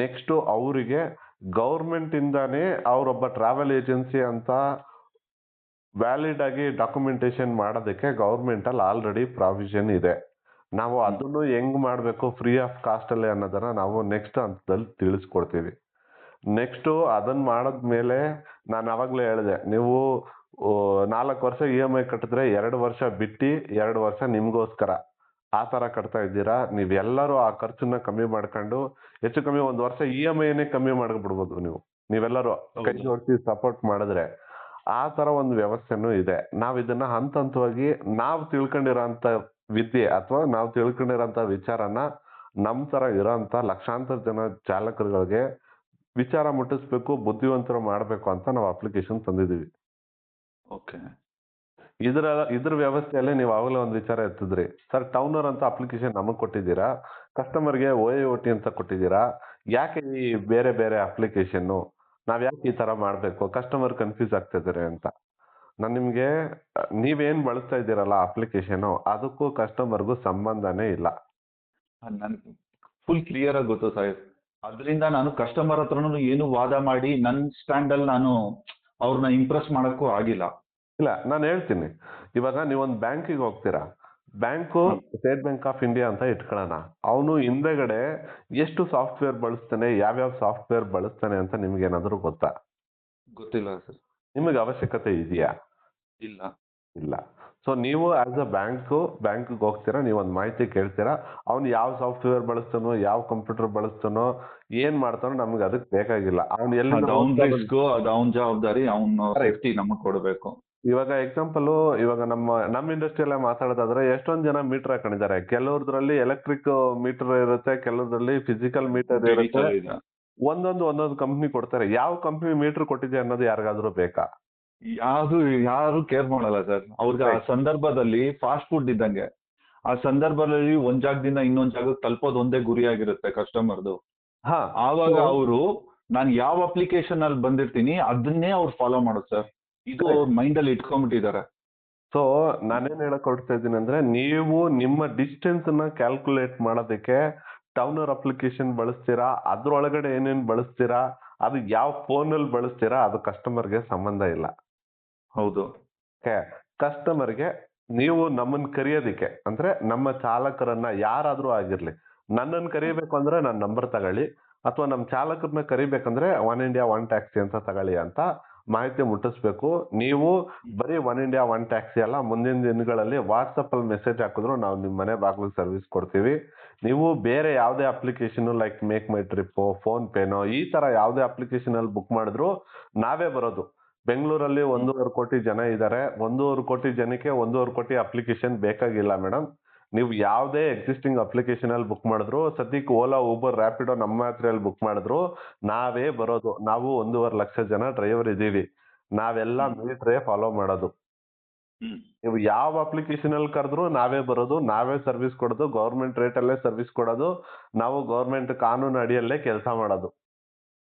ನೆಕ್ಸ್ಟ್ ಅವರಿಗೆ ಗೌರ್ಮೆಂಟ್ ಇಂದಾನೇ ಅವರೊಬ್ಬ ಟ್ರಾವೆಲ್ ಏಜೆನ್ಸಿ ಅಂತ ವ್ಯಾಲಿಡ್ ಆಗಿ ಡಾಕ್ಯುಮೆಂಟೇಶನ್ ಮಾಡೋದಕ್ಕೆ ಗೌರ್ಮೆಂಟ್ ಅಲ್ಲಿ ಆಲ್ರೆಡಿ ಪ್ರಾವಿಷನ್ ಇದೆ. ನಾವು ಅದನ್ನು ಹೆಂಗ್ ಮಾಡ್ಬೇಕು ಫ್ರೀ ಆಫ್ ಕಾಸ್ಟ್ ಅಲ್ಲಿ ಅನ್ನೋದನ್ನ ನಾವು ನೆಕ್ಸ್ಟ್ ಹಂತದಲ್ಲಿ ತಿಳಿಸ್ಕೊಡ್ತೀವಿ. ನೆಕ್ಸ್ಟ್ ಅದನ್ನ ಮಾಡದ್ಮೇಲೆ ನಾನು ಅವಾಗ್ಲೇ ಹೇಳಿದೆ, ನೀವು 4 ವರ್ಷ EMI ಕಟ್ಟಿದ್ರೆ 2 ವರ್ಷ ಬಿಟ್ಟು 2 ವರ್ಷ ನಿಮ್ಗೋಸ್ಕರ ಆ ತರ ಕಟ್ತಾ ಇದ್ದೀರಾ. ನೀವೆಲ್ಲರೂ ಆ ಖರ್ಚನ್ನ ಕಮ್ಮಿ ಮಾಡ್ಕೊಂಡು ಹೆಚ್ಚು ಕಮ್ಮಿ 1 ವರ್ಷ EMIನೇ ಕಮ್ಮಿ ಮಾಡ್ಬಿಡ್ಬೋದು ನೀವು. ನೀವೆಲ್ಲರೂ ಕೈ ಜೋಡಿಸಿ ಸಪೋರ್ಟ್ ಮಾಡಿದ್ರೆ ಆ ತರ ಒಂದು ವ್ಯವಸ್ಥೆನೂ ಇದೆ. ನಾವ್ ಇದನ್ನ ಹಂತ ಹಂತವಾಗಿ ನಾವು ತಿಳ್ಕೊಂಡಿರೋಂತ ವಿದ್ಯೆ ಅಥವಾ ನಾವು ತಿಳ್ಕೊಂಡಿರೋಂತ ವಿಚಾರನ ನಮ್ ತರ ಇರೋಂತ ಲಕ್ಷಾಂತರ ಜನ ಚಾಲಕರುಗಳಿಗೆ ವಿಚಾರ ಮುಟ್ಟಿಸ್ಬೇಕು, ಬುದ್ಧಿವಂತರು ಮಾಡ್ಬೇಕು ಅಂತ ನಾವು ಅಪ್ಲಿಕೇಶನ್ ತಂದಿದೀವಿ. ಓಕೆ. ಇದ್ರ ವ್ಯವಸ್ಥೆಯಲ್ಲಿ ನೀವು ಆವಾಗಲೇ ಒಂದು ವಿಚಾರ ಎತ್ತಿದ್ರಿ ಸರ್, ಟೌನರ್ ಅಂತ ಅಪ್ಲಿಕೇಶನ್ ನಮಗ್ ಕೊಟ್ಟಿದ್ದೀರಾ, ಕಸ್ಟಮರ್ಗೆ OAOT ಅಂತ ಕೊಟ್ಟಿದ್ದೀರಾ, ಯಾಕೆ ಈ ಬೇರೆ ಬೇರೆ ಅಪ್ಲಿಕೇಶನ್, ನಾವ್ ಯಾಕೆ ಈ ತರ ಮಾಡ್ಬೇಕು, ಕಸ್ಟಮರ್ ಕನ್ಫ್ಯೂಸ್ ಆಗ್ತಿದ್ದಾರೆ ಅಂತ. ನಾನ್ ನಿಮ್ಗೆ ನೀವೇನ್ ಬಳಸ್ತಾ ಇದ್ದೀರಲ್ಲ ಅಪ್ಲಿಕೇಶನ್ ಅದಕ್ಕೂ ಕಸ್ಟಮರ್ಗೂ ಸಂಬಂಧನೇ ಇಲ್ಲ. ನನ್ ಫುಲ್ ಕ್ಲಿಯರ್ ಆಗಿ ಗೊತ್ತು ಸಾಹೇಬ್. ಅದರಿಂದ ನಾನು ಕಸ್ಟಮರ್ ಹತ್ರನೂ ಏನು ವಾದ ಮಾಡಿ ನನ್ನ ಸ್ಟ್ಯಾಂಡ್ ಅಲ್ಲಿ ನಾನು ಅವ್ರನ್ನ ಇಂಪ್ರೆಸ್ ಮಾಡಕ್ಕೂ ಆಗಿಲ್ಲ. ಇಲ್ಲ, ನಾನು ಹೇಳ್ತೀನಿ. ಇವಾಗ ನೀವೊಂದು ಬ್ಯಾಂಕಿಗೆ ಹೋಗ್ತೀರಾ, bank state bank of India ಅಂತ ಇಟ್ಕೊಳ್ಳೋಣ. ಅವನು ಹಿಂದೆಗಡೆ ಎಷ್ಟು ಸಾಫ್ಟ್ವೇರ್ ಬಳಸ್ತಾನೆ, ಯಾವ್ಯಾವ ಸಾಫ್ಟ್ವೇರ್ ಬಳಸ್ತಾನೆ ಅಂತ ನಿಮ್ಗೆ ಏನಾದ್ರು ಗೊತ್ತಾ? ಗೊತ್ತಿಲ್ಲ ಸರ್. ನಿಮಗೆ ಅವಶ್ಯಕತೆ ಇದೆಯಾ? ಇಲ್ಲ. ಇಲ್ಲ. ಸೊ ನೀವು ಆಸ್ ಅ ಬ್ಯಾಂಕ್ಗೆ ಹೋಗ್ತೀರಾ, ನೀವೊಂದು ಮಾಹಿತಿ ಕೇಳ್ತೀರಾ, ಅವ್ನು ಯಾವ ಸಾಫ್ಟ್ವೇರ್ ಬಳಸ್ತಾನೋ, ಯಾವ ಕಂಪ್ಯೂಟರ್ ಬಳಸ್ತಾನೋ, ಏನ್ ಮಾಡ್ತಾನೋ ನಮ್ಗೆ ಅದಕ್ಕೆ ಬೇಕಾಗಿಲ್ಲ. ಅವ್ನು ಎಲ್ಲಿ ಅವ್ನ ರಿಸ್ಕ್, ಅದು ಅವ್ನ ಜವಾಬ್ದಾರಿ, ಅವ್ನ ಸೇಫ್ಟಿ ನಮಗ್ ಕೊಡಬೇಕು. ಇವಾಗ ಎಕ್ಸಾಂಪಲ್, ಇವಾಗ ನಮ್ಮ ಇಂಡಸ್ಟ್ರಿಯಲ್ಲೇ ಮಾತಾಡೋದಾದ್ರೆ ಎಷ್ಟೊಂದ್ ಜನ ಮೀಟರ್ ಹಾಕೊಂಡಿದ್ದಾರೆ. ಕೆಲವ್ರದ್ರಲ್ಲಿ ಎಲೆಕ್ಟ್ರಿಕ್ ಮೀಟರ್ ಇರುತ್ತೆ, ಕೆಲವ್ರದ್ರಲ್ಲಿ ಫಿಸಿಕಲ್ ಮೀಟರ್ ಇರುತ್ತೆ. ಒಂದೊಂದು ಕಂಪ್ನಿ ಕೊಡ್ತಾರೆ. ಯಾವ ಕಂಪ್ನಿ ಮೀಟರ್ ಕೊಟ್ಟಿದೆ ಅನ್ನೋದು ಯಾರಿಗಾದ್ರೂ ಬೇಕಾ? ಯಾರು ಕೇರ್ ಮಾಡಲ್ಲ ಸರ್. ಅವ್ರಿಗೆ ಆ ಸಂದರ್ಭದಲ್ಲಿ ಫಾಸ್ಟ್ ಫುಡ್ ಇದ್ದಂಗೆ, ಆ ಸಂದರ್ಭದಲ್ಲಿ ಒಂದ್ ಜಾಗದಿಂದ ಇನ್ನೊಂದ್ ಜಾಗಕ್ಕೆ ತಲುಪೋದು ಒಂದೇ ಗುರಿಯಾಗಿರುತ್ತೆ ಕಸ್ಟಮರ್ದು. ಆವಾಗ ಅವರು ನಾನು ಯಾವ ಅಪ್ಲಿಕೇಶನ್ ಅಲ್ಲಿ ಬಂದಿರ್ತೀನಿ ಅದನ್ನೇ ಅವ್ರು ಫಾಲೋ ಮಾಡೋದು ಸರ್. ಇದು ಮೈಂಡ್ ಅಲ್ಲಿ ಇಟ್ಕೊಂಡ್ಬಿಟ್ಟಿದ್ದಾರೆ. ಸೊ ನಾನೇನ್ ಹೇಳಕ್ ಹೊರಡ್ತಾ ಇದ್ದೀನಿ ಅಂದ್ರೆ, ನೀವು ನಿಮ್ಮ ಡಿಸ್ಟೆನ್ಸ್ ನ ಕ್ಯಾಲ್ಕುಲೇಟ್ ಮಾಡೋದಕ್ಕೆ ಟೌನರ್ ಅಪ್ಲಿಕೇಶನ್ ಬಳಸ್ತೀರಾ, ಅದ್ರೊಳಗಡೆ ಏನೇನ್ ಬಳಸ್ತೀರಾ, ಅದು ಯಾವ ಫೋನ್ ಅಲ್ಲಿ ಬಳಸ್ತೀರಾ, ಅದು ಕಸ್ಟಮರ್ಗೆ ಸಂಬಂಧ ಇಲ್ಲ. ಹೌದು. ಕಸ್ಟಮರ್ಗೆ ನೀವು ನಮ್ಮನ್ನ ಕರೆಯೋದಿಕ್ಕೆ ಅಂದ್ರೆ ನಮ್ಮ ಚಾಲಕರನ್ನ ಯಾರಾದ್ರೂ ಆಗಿರ್ಲಿ, ನನ್ನನ್ನು ಕರಿಬೇಕು ಅಂದ್ರೆ ನನ್ನ ನಂಬರ್ ತಗೊಳ್ಳಿ, ಅಥವಾ ನಮ್ಮ ಚಾಲಕರನ್ನ ಕರಿಬೇಕಂದ್ರೆ ಒನ್ ಇಂಡಿಯಾ ಒನ್ ಟ್ಯಾಕ್ಸಿ ಅಂತ ತಗೊಳ್ಳಿ ಅಂತ ಮಾಹಿತಿ ಮುಟ್ಟಿಸ್ಬೇಕು. ನೀವು ಬರೀ ಒನ್ ಇಂಡಿಯಾ ಒನ್ ಟ್ಯಾಕ್ಸಿ ಅಲ್ಲ, ಮುಂದಿನ ದಿನಗಳಲ್ಲಿ ವಾಟ್ಸಪ್ ಅಲ್ಲಿ ಮೆಸೇಜ್ ಹಾಕಿದ್ರು ನಾವು ನಿಮ್ಮ ಮನೆ ಬಾಗಿಲಿಗೆ ಸರ್ವಿಸ್ ಕೊಡ್ತೀವಿ. ನೀವು ಬೇರೆ ಯಾವುದೇ application like Make My Trip, ಫೋನ್ ಪೇನೋ ಈ ತರ ಯಾವುದೇ ಅಪ್ಲಿಕೇಶನ್ ಅಲ್ಲಿ ಬುಕ್ ಮಾಡಿದ್ರು ನಾವೇ ಬರೋದು. ಬೆಂಗಳೂರಲ್ಲಿ 1.5 ಕೋಟಿ ಜನ ಇದ್ದಾರೆ. 1.5 ಕೋಟಿ ಜನಕ್ಕೆ 1.5 ಕೋಟಿ ಅಪ್ಲಿಕೇಶನ್ ಬೇಕಾಗಿಲ್ಲ ಮೇಡಮ್. ನೀವು ಯಾವುದೇ ಎಕ್ಸಿಸ್ಟಿಂಗ್ ಅಪ್ಲಿಕೇಶನ್ ಅಲ್ಲಿ ಬುಕ್ ಮಾಡಿದ್ರು, ಸದ್ಯಕ್ಕೆ ಓಲಾ, ಊಬರ್, ರ್ಯಾಪಿಡೋ ನಮ್ಮ ಹತ್ರ ಬುಕ್ ಮಾಡಿದ್ರು ನಾವೇ ಬರೋದು. ನಾವು 1.5 ಲಕ್ಷ ಜನ ಡ್ರೈವರ್ ಇದ್ದೀವಿ. ನಾವೆಲ್ಲ ಮೀಟ್ರೇ ಫಾಲೋ ಮಾಡೋದು. ನೀವು ಯಾವ ಅಪ್ಲಿಕೇಶನ್ ಅಲ್ಲಿ ಕರೆದ್ರು ನಾವೇ ಬರೋದು, ನಾವೇ ಸರ್ವಿಸ್ ಕೊಡೋದು, ಗೌರ್ಮೆಂಟ್ ರೇಟ್ ಅಲ್ಲೇ ಸರ್ವಿಸ್ ಕೊಡೋದು, ನಾವು ಗೌರ್ಮೆಂಟ್ ಕಾನೂನು ಅಡಿಯಲ್ಲೇ ಕೆಲಸ ಮಾಡೋದು.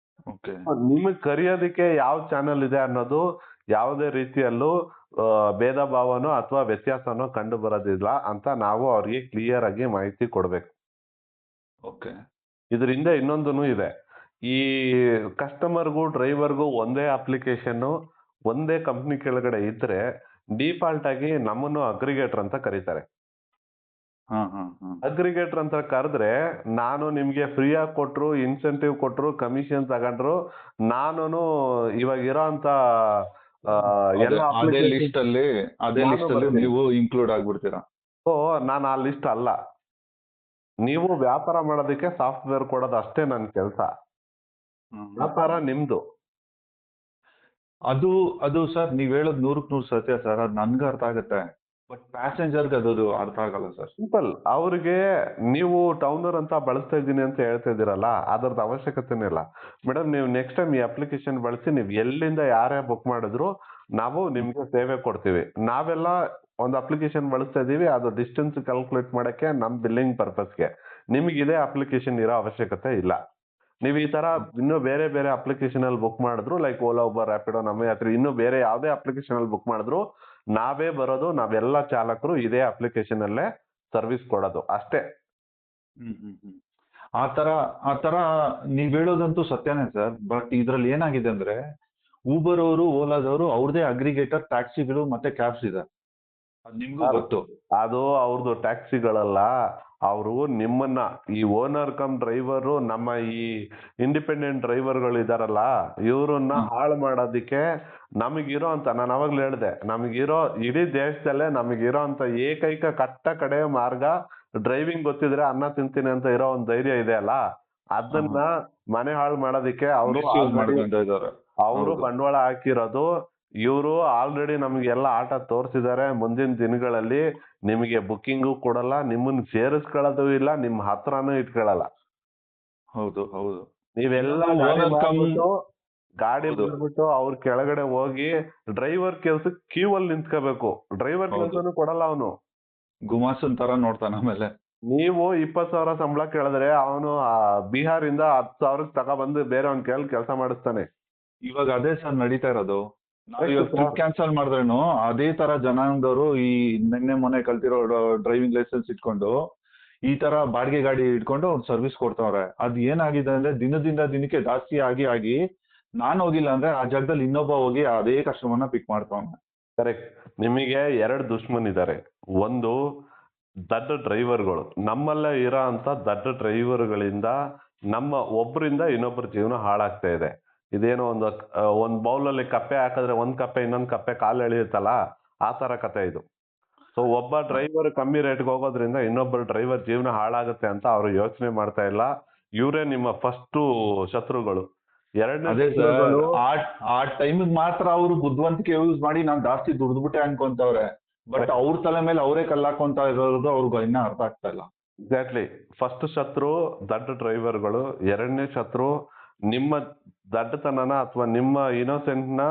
ನಿಮಗೆ ಕರೆಯೋದಕ್ಕೆ ಯಾವ ಚಾನೆಲ್ ಇದೆ ಅನ್ನೋದು ಯಾವುದೇ ರೀತಿಯಲ್ಲೂ ಭೇದ ಭಾವನೋ ಅಥವಾ ವ್ಯತ್ಯಾಸನೋ ಕಂಡು ಬರೋದಿಲ್ಲ ಅಂತ ನಾವು ಅವ್ರಿಗೆ ಕ್ಲಿಯರ್ ಆಗಿ ಮಾಹಿತಿ ಕೊಡ್ಬೇಕು. ಇದರಿಂದ ಇನ್ನೊಂದೂ ಇದೆ. ಈ ಕಸ್ಟಮರ್ಗೂ ಡ್ರೈವರ್ಗೂ ಒಂದೇ ಅಪ್ಲಿಕೇಶನ್ ಒಂದೇ ಕಂಪ್ನಿ ಕೆಳಗಡೆ ಇದ್ರೆ ಡಿಫಾಲ್ಟ್ ಆಗಿ ನಮ್ಮನ್ನು ಅಗ್ರಿಗೇಟರ್ ಅಂತ ಕರೀತಾರೆ. ಅಗ್ರಿಗೇಟರ್ ಅಂತ ಕರೆದ್ರೆ ನಾನು ನಿಮ್ಗೆ ಫ್ರೀ ಆಗಿ ಕೊಟ್ರು, ಇನ್ಸೆಂಟಿವ್ ಕೊಟ್ರು, ಕಮಿಷನ್ ತಗೊಂಡ್ರು, ನಾನು ಇವಾಗ ಇರೋ ಅಂತ ಎಲ್ಲ ಲಿಸ್ಟ್ ಅಲ್ಲಿ ನೀವು ಇನ್ಕ್ಲೂಡ್ ಆಗ್ಬಿಡ್ತೀರಾ. ಸೊ ನಾನು ಆ ಲಿಸ್ಟ್ ಅಲ್ಲ. ನೀವು ವ್ಯಾಪಾರ ಮಾಡೋದಕ್ಕೆ ಸಾಫ್ಟ್ವೇರ್ ಕೊಡೋದು ಅಷ್ಟೇ ನನ್ನ ಕೆಲಸ. ವ್ಯಾಪಾರ ನಿಮ್ದು. ಅದು ಸರ್ ನೀವ್ ಹೇಳೋದು 100% ಸತ್ಯ ಸರ್. ಅದು ನನ್ಗೆ ಅರ್ಥ ಆಗುತ್ತೆ. ಬಟ್ ಪ್ಯಾಸೆಂಜರ್ಗೆ ಅದು ಅರ್ಥ ಆಗಲ್ಲ ಸರ್. ಸಿಂಪಲ್. ಅವ್ರಿಗೆ ನೀವು ಟೌನರ್ ಅಂತ ಬಳಸ್ತಾ ಇದ್ದೀನಿ ಅಂತ ಹೇಳ್ತಾ ಇದ್ದೀರಲ್ಲ, ಅದ್ರದ್ದು ಅವಶ್ಯಕತೆನೇ ಇಲ್ಲ. ಮೇಡಮ್ ನೀವು ನೆಕ್ಸ್ಟ್ ಟೈಮ್ ಈ ಅಪ್ಲಿಕೇಶನ್ ಬಳಸಿ ನೀವು ಎಲ್ಲಿಂದ ಯಾರೇ ಬುಕ್ ಮಾಡಿದ್ರು ನಾವು ನಿಮ್ಗೆ ಸೇವೆ ಕೊಡ್ತೀವಿ. ನಾವೆಲ್ಲ ಒಂದು ಅಪ್ಲಿಕೇಶನ್ ಬಳಸ್ತಾ ಇದೀವಿ, ಅದು ಡಿಸ್ಟೆನ್ಸ್ ಕ್ಯಾಲ್ಕುಲೇಟ್ ಮಾಡಕ್ಕೆ ನಮ್ ಬಿಲ್ಲಿಂಗ್ ಪರ್ಪಸ್ಗೆ. ನಿಮ್ಗೆ ಇದೇ ಅಪ್ಲಿಕೇಶನ್ ಇರೋ ಅವಶ್ಯಕತೆ ಇಲ್ಲ. ನೀವು ಈ ತರ ಇನ್ನೂ ಬೇರೆ ಬೇರೆ ಅಪ್ಲಿಕೇಶನ್ ಅಲ್ಲಿ ಬುಕ್ ಮಾಡಿದ್ರು, ಲೈಕ್ ಓಲಾ, ಉಬರ್, ರ್ಯಾಪಿಡೋ, ನಮ್ಮ ಯಾತ್ರೆ, ಇನ್ನೂ ಬೇರೆ ಯಾವುದೇ ಅಪ್ಲಿಕೇಶನ್ ಅಲ್ಲಿ ಬುಕ್ ಮಾಡಿದ್ರು ನಾವೇ ಬರೋದು, ನಾವೆಲ್ಲ ಚಾಲಕರು ಇದೇ ಅಪ್ಲಿಕೇಶನ್ ಅಲ್ಲೇ ಸರ್ವಿಸ್ ಕೊಡೋದು ಅಷ್ಟೇ. ಹ್ಮ್ ಹ್ಮ್ ಹ್ಮ್. ಆ ತರ ನೀವ್ ಹೇಳೋದಂತೂ ಸತ್ಯನೇ ಸರ್. ಬಟ್ ಇದ್ರಲ್ಲಿ ಏನಾಗಿದೆ ಅಂದ್ರೆ ಊಬರ್ ಅವರು, ಓಲಾದವರು ಅವ್ರದೇ ಅಗ್ರಿಗೇಟರ್ ಟ್ಯಾಕ್ಸಿಗಳು ಮತ್ತೆ ಕ್ಯಾಬ್ಸ್ ಇದೆ. ಅದ್ ನಿಮ್ಗೂ ಗೊತ್ತು. ಅದು ಅವ್ರದ್ದು ಟ್ಯಾಕ್ಸಿಗಳಲ್ಲ. ಅವರು ನಿಮ್ಮನ್ನ ಈ ಓನರ್ ಕಮ್ ಡ್ರೈವರು, ನಮ್ಮ ಈ ಇಂಡಿಪೆಂಡೆಂಟ್ ಡ್ರೈವರ್ಗಳು ಇದಾರಲ್ಲ, ಇವ್ರನ್ನ ಹಾಳು ಮಾಡೋದಿಕ್ಕೆ ನಮಗಿರೋ ಅಂತ, ನಾನು ಅವಾಗ್ಲೂ ಹೇಳ್ದೆ, ನಮಗಿರೋ ಇಡೀ ದೇಶದಲ್ಲೇ ನಮಗಿರೋ ಅಂತ ಏಕೈಕ ಕಟ್ಟ ಕಡೆ ಮಾರ್ಗ ಡ್ರೈವಿಂಗ್ ಗೊತ್ತಿದ್ರೆ ಅನ್ನ ತಿಂತೀನಿ ಅಂತ ಇರೋ ಒಂದು ಧೈರ್ಯ ಇದೆ ಅಲ್ಲ, ಅದನ್ನ ಮನೆ ಹಾಳು ಮಾಡೋದಿಕ್ಕೆ ಮಾಡ್ಕೊಂತ ಇದ್ದಾರೆ. ಅವರು ಬಂಡವಾಳ ಹಾಕಿರೋದು. ಇವರು ಆಲ್ರೆಡಿ ನಮ್ಗೆಲ್ಲ ಆಟ ತೋರಿಸಿದ್ದಾರೆ. ಮುಂದಿನ ದಿನಗಳಲ್ಲಿ ನಿಮಗೆ ಬುಕ್ಕಿಂಗು ಕೊಡಲ್ಲ, ನಿಮ್ಮನ್ನ ಸೇರಿಸ್ಕೊಳ್ಳೋದು ಇಲ್ಲ, ನಿಮ್ಮ ಹತ್ರನೂ ಇಟ್ಕೊಳ್ಳಲ್ಲ. ಹೌದು ಹೌದು. ನೀವೆಲ್ಲ ಗಾಡಿ ಬಿಟ್ಬಿಟ್ಟು ಅವ್ರ ಕೆಳಗಡೆ ಹೋಗಿ ಡ್ರೈವರ್ ಕೆಲ್ಸಕ್ಕೆ ಕ್ಯೂ ಅಲ್ಲಿ ನಿಂತ್ಕೋಬೇಕು. ಡ್ರೈವರ್ ಕೆಲ್ಸನೂ ಕೊಡಲ್ಲ ಅವನು, ಗುಮಾಸನ್ ತರ ನೋಡ್ತಾನ. ಆಮೇಲೆ ನೀವು 20,000 ಸಂಬಳ ಕೇಳಿದ್ರೆ ಅವನು ಬಿಹಾರಿಂದ 10,000 ತಗೊಬಂದು ಬೇರೆ ಅವ್ನ ಕೇಳಿ ಕೆಲಸ ಮಾಡಿಸ್ತಾನೆ. ಇವಾಗ ಅದೇ ಸರ್ ನಡೀತಾ ಇರೋದು. ನಾವು ಇವಾಗ ಟ್ರಿಪ್ ಕ್ಯಾನ್ಸಲ್ ಮಾಡಿದ್ರೇನು ಅದೇ ತರ ಜನಾಂಗದವರು ಈ ನಿನ್ನೆ ಮೊನ್ನೆ ಕಲ್ತಿರೋ ಡ್ರೈವಿಂಗ್ ಲೈಸೆನ್ಸ್ ಇಟ್ಕೊಂಡು ಈ ತರ ಬಾಡಿಗೆ ಗಾಡಿ ಇಟ್ಕೊಂಡು ಅವ್ರು ಸರ್ವಿಸ್ ಕೊಡ್ತಾವ್ರೆ. ಅದ್ ಏನಾಗಿದೆ ಅಂದ್ರೆ ದಿನದಿಂದ ದಿನಕ್ಕೆ ಜಾಸ್ತಿ ಆಗಿ ನಾನು ಹೋಗಿಲ್ಲ ಅಂದ್ರೆ ಆ ಜಾಗದಲ್ಲಿ ಇನ್ನೊಬ್ಬ ಹೋಗಿ ಅದೇ ಕಸ್ಟಮರ್ನ ಪಿಕ್ ಮಾಡ್ತಾವನೆ. ಕರೆಕ್ಟ್. ನಿಮಗೆ 2 ದುಶ್ಮನ್ ಇದ್ದಾರೆ. ಒಂದು ದಡ್ಡ ಡ್ರೈವರ್ಗಳು. ನಮ್ಮಲ್ಲೇ ಇರೋ ಅಂತ ದಡ್ಡ ಡ್ರೈವರ್ಗಳಿಂದ ನಮ್ಮ ಒಬ್ಬರಿಂದ ಇನ್ನೊಬ್ಬರ ಜೀವನ ಹಾಳಾಗ್ತಾ ಇದೆ. ಇದೇನೋ ಒಂದು ಬೌಲಲ್ಲಿ ಕಪ್ಪೆ ಹಾಕಿದ್ರೆ ಒಂದ್ ಕಪ್ಪೆ ಇನ್ನೊಂದ್ ಕಪ್ಪೆ ಕಾಲು ಎಳೆಯುತ್ತಲ್ಲ, ಆ ತರ ಕತೆ ಇದು. ಸೊ ಒಬ್ಬ ಡ್ರೈವರ್ ಕಮ್ಮಿ ರೇಟ್ಗೆ ಹೋಗೋದ್ರಿಂದ ಇನ್ನೊಬ್ಬರ ಡ್ರೈವರ್ ಜೀವನ ಹಾಳಾಗುತ್ತೆ ಅಂತ ಅವ್ರು ಯೋಚನೆ ಮಾಡ್ತಾ ಇಲ್ಲ. ಇವರೇ ನಿಮ್ಮ ಫಸ್ಟ್ ಶತ್ರುಗಳು. ಎರಡನೇ ಆ ಟೈಮಿಗೆ ಮಾತ್ರ ಅವರು ಬುದ್ಧಿವಂತಿಕೆ ಯೂಸ್ ಮಾಡಿ ನಾನ್ ಜಾಸ್ತಿ ದುಡ್ದ್ಬಿಟ್ಟೆ ಅನ್ಕೊಂತವ್ರೆ. ಬಟ್ ಅವ್ರ ತಲೆ ಮೇಲೆ ಅವರೇ ಕಲ್ಲಾಕೊಂತ ಇರೋದು ಅವ್ರಿಗೆ ಇನ್ನ ಅರ್ಥ ಆಗ್ತಾ ಇಲ್ಲ. ಎಕ್ಸಾಕ್ಟ್ಲಿ. ಫಸ್ಟ್ ಶತ್ರು ದಡ್ಡ ಡ್ರೈವರ್ಗಳು. ಎರಡನೇ ಶತ್ರು ನಿಮ್ಮ ದಡ್ಡತನನ ಅಥವಾ ನಿಮ್ಮ ಇನ್ನೋಸೆಂಟ್ ನ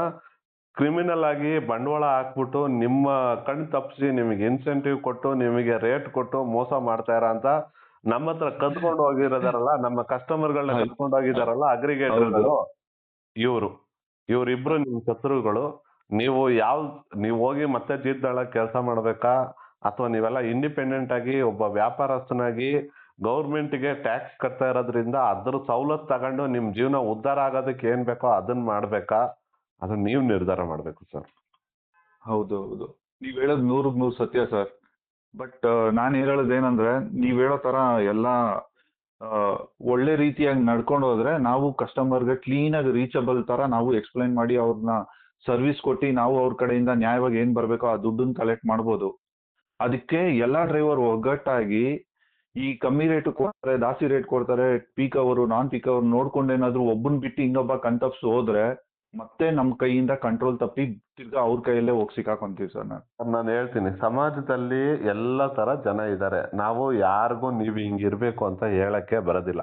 ಕ್ರಿಮಿನಲ್ ಆಗಿ ಬಂಡವಾಳ ಹಾಕ್ಬಿಟ್ಟು ನಿಮ್ಮ ಕಣ್ ತಪ್ಪಿಸಿ ನಿಮಗೆ ಇನ್ಸೆಂಟಿವ್ ಕೊಟ್ಟು ನಿಮಗೆ ರೇಟ್ ಕೊಟ್ಟು ಮೋಸ ಮಾಡ್ತಾ ಇರೋ ಅಂತ ನಮ್ಮ ಹತ್ರ ಕದ್ಕೊಂಡು ಹೋಗಿರೋದಾರಲ್ಲ, ನಮ್ಮ ಕಸ್ಟಮರ್ಗಳನ್ನ ಕದ್ಕೊಂಡು ಹೋಗಿದಾರಲ್ಲ ಅಗ್ರಿಗೇಟರ್ಗಳು, ಇವರಿಬ್ರು ನಿಮ್ ಶತ್ರುಗಳು. ನೀವು ಹೋಗಿ ಮತ್ತೆ ಜೀತದಾಳ ಕೆಲಸ ಮಾಡ್ಬೇಕಾ, ಅಥವಾ ನೀವೆಲ್ಲ ಇಂಡಿಪೆಂಡೆಂಟ್ ಆಗಿ ಒಬ್ಬ ವ್ಯಾಪಾರಸ್ಥನಾಗಿ ಗೌರ್ಮೆಂಟ್ಗೆ ಟ್ಯಾಕ್ಸ್ ಕಟ್ತಾ ಇರೋದ್ರಿಂದ ಅದ್ರ ಸವಲತ್ತು ತಗೊಂಡು ನಿಮ್ ಜೀವನ ಉದ್ಧಾರ ಆಗೋದಕ್ಕೆ ಏನ್ ಬೇಕೋ ಅದನ್ನ ಮಾಡ್ಬೇಕಾ, ಅದನ್ನ ನೀವು ನಿರ್ಧಾರ ಮಾಡ್ಬೇಕು ಸರ್. ಹೌದು ಹೌದು. ನೀವ್ ಹೇಳೋದು 100% ಸತ್ಯ ಸರ್. ಬಟ್ ನಾನು ಹೇಳೋದೇನಂದ್ರೆ ನೀವ್ ಹೇಳೋ ತರ ಎಲ್ಲ ಒಳ್ಳೆ ರೀತಿಯಾಗಿ ನಡ್ಕೊಂಡು ಹೋದ್ರೆ ನಾವು ಕಸ್ಟಮರ್ಗೆ ಕ್ಲೀನ್ ಆಗಿ ರೀಚಬಲ್ ತರ ನಾವು ಎಕ್ಸ್ಪ್ಲೈನ್ ಮಾಡಿ ಅವ್ರನ್ನ ಸರ್ವಿಸ್ ಕೊಟ್ಟು ನಾವು ಅವ್ರ ಕಡೆಯಿಂದ ನ್ಯಾಯವಾಗಿ ಏನ್ ಬರ್ಬೇಕೋ ಆ ದುಡ್ಡನ್ನ ಕಲೆಕ್ಟ್ ಮಾಡ್ಬೋದು. ಅದಕ್ಕೆ ಎಲ್ಲಾ ಡ್ರೈವರ್ ಒಗ್ಗಟ್ಟಾಗಿ ಈ ಕಮ್ಮಿ ರೇಟ್ ಕೊಡ್ತಾರೆ, ಜಾಸ್ತಿ ರೇಟ್ ಕೊಡ್ತಾರೆ, ಪೀಕ್ ಅವರು ನಾನ್ ಪೀಕ್ ಅವ್ರು ನೋಡ್ಕೊಂಡು ಏನಾದ್ರು ಒಬ್ಬನ್ ಬಿಟ್ಟು ಇನ್ನೊಬ್ಬ ಕಣ್ತಪ್ಸಿ ಹೋದ್ರೆ ಮತ್ತೆ ನಮ್ ಕೈಯಿಂದ ಕಂಟ್ರೋಲ್ ತಪ್ಪಿ ತಿರ್ಗಾ ಅವ್ರ ಕೈಯಲ್ಲೇ ಹೋಗಿ ಸಿಕ್ಕಾಕೊಂತೀವಿ ಸರ್. ನಾನು ಹೇಳ್ತೀನಿ, ಸಮಾಜದಲ್ಲಿ ಎಲ್ಲ ತರ ಜನ ಇದ್ದಾರೆ. ನಾವು ಯಾರಿಗೂ ನೀವು ಹಿಂಗಿರ್ಬೇಕು ಅಂತ ಹೇಳಕ್ಕೆ ಬರೋದಿಲ್ಲ.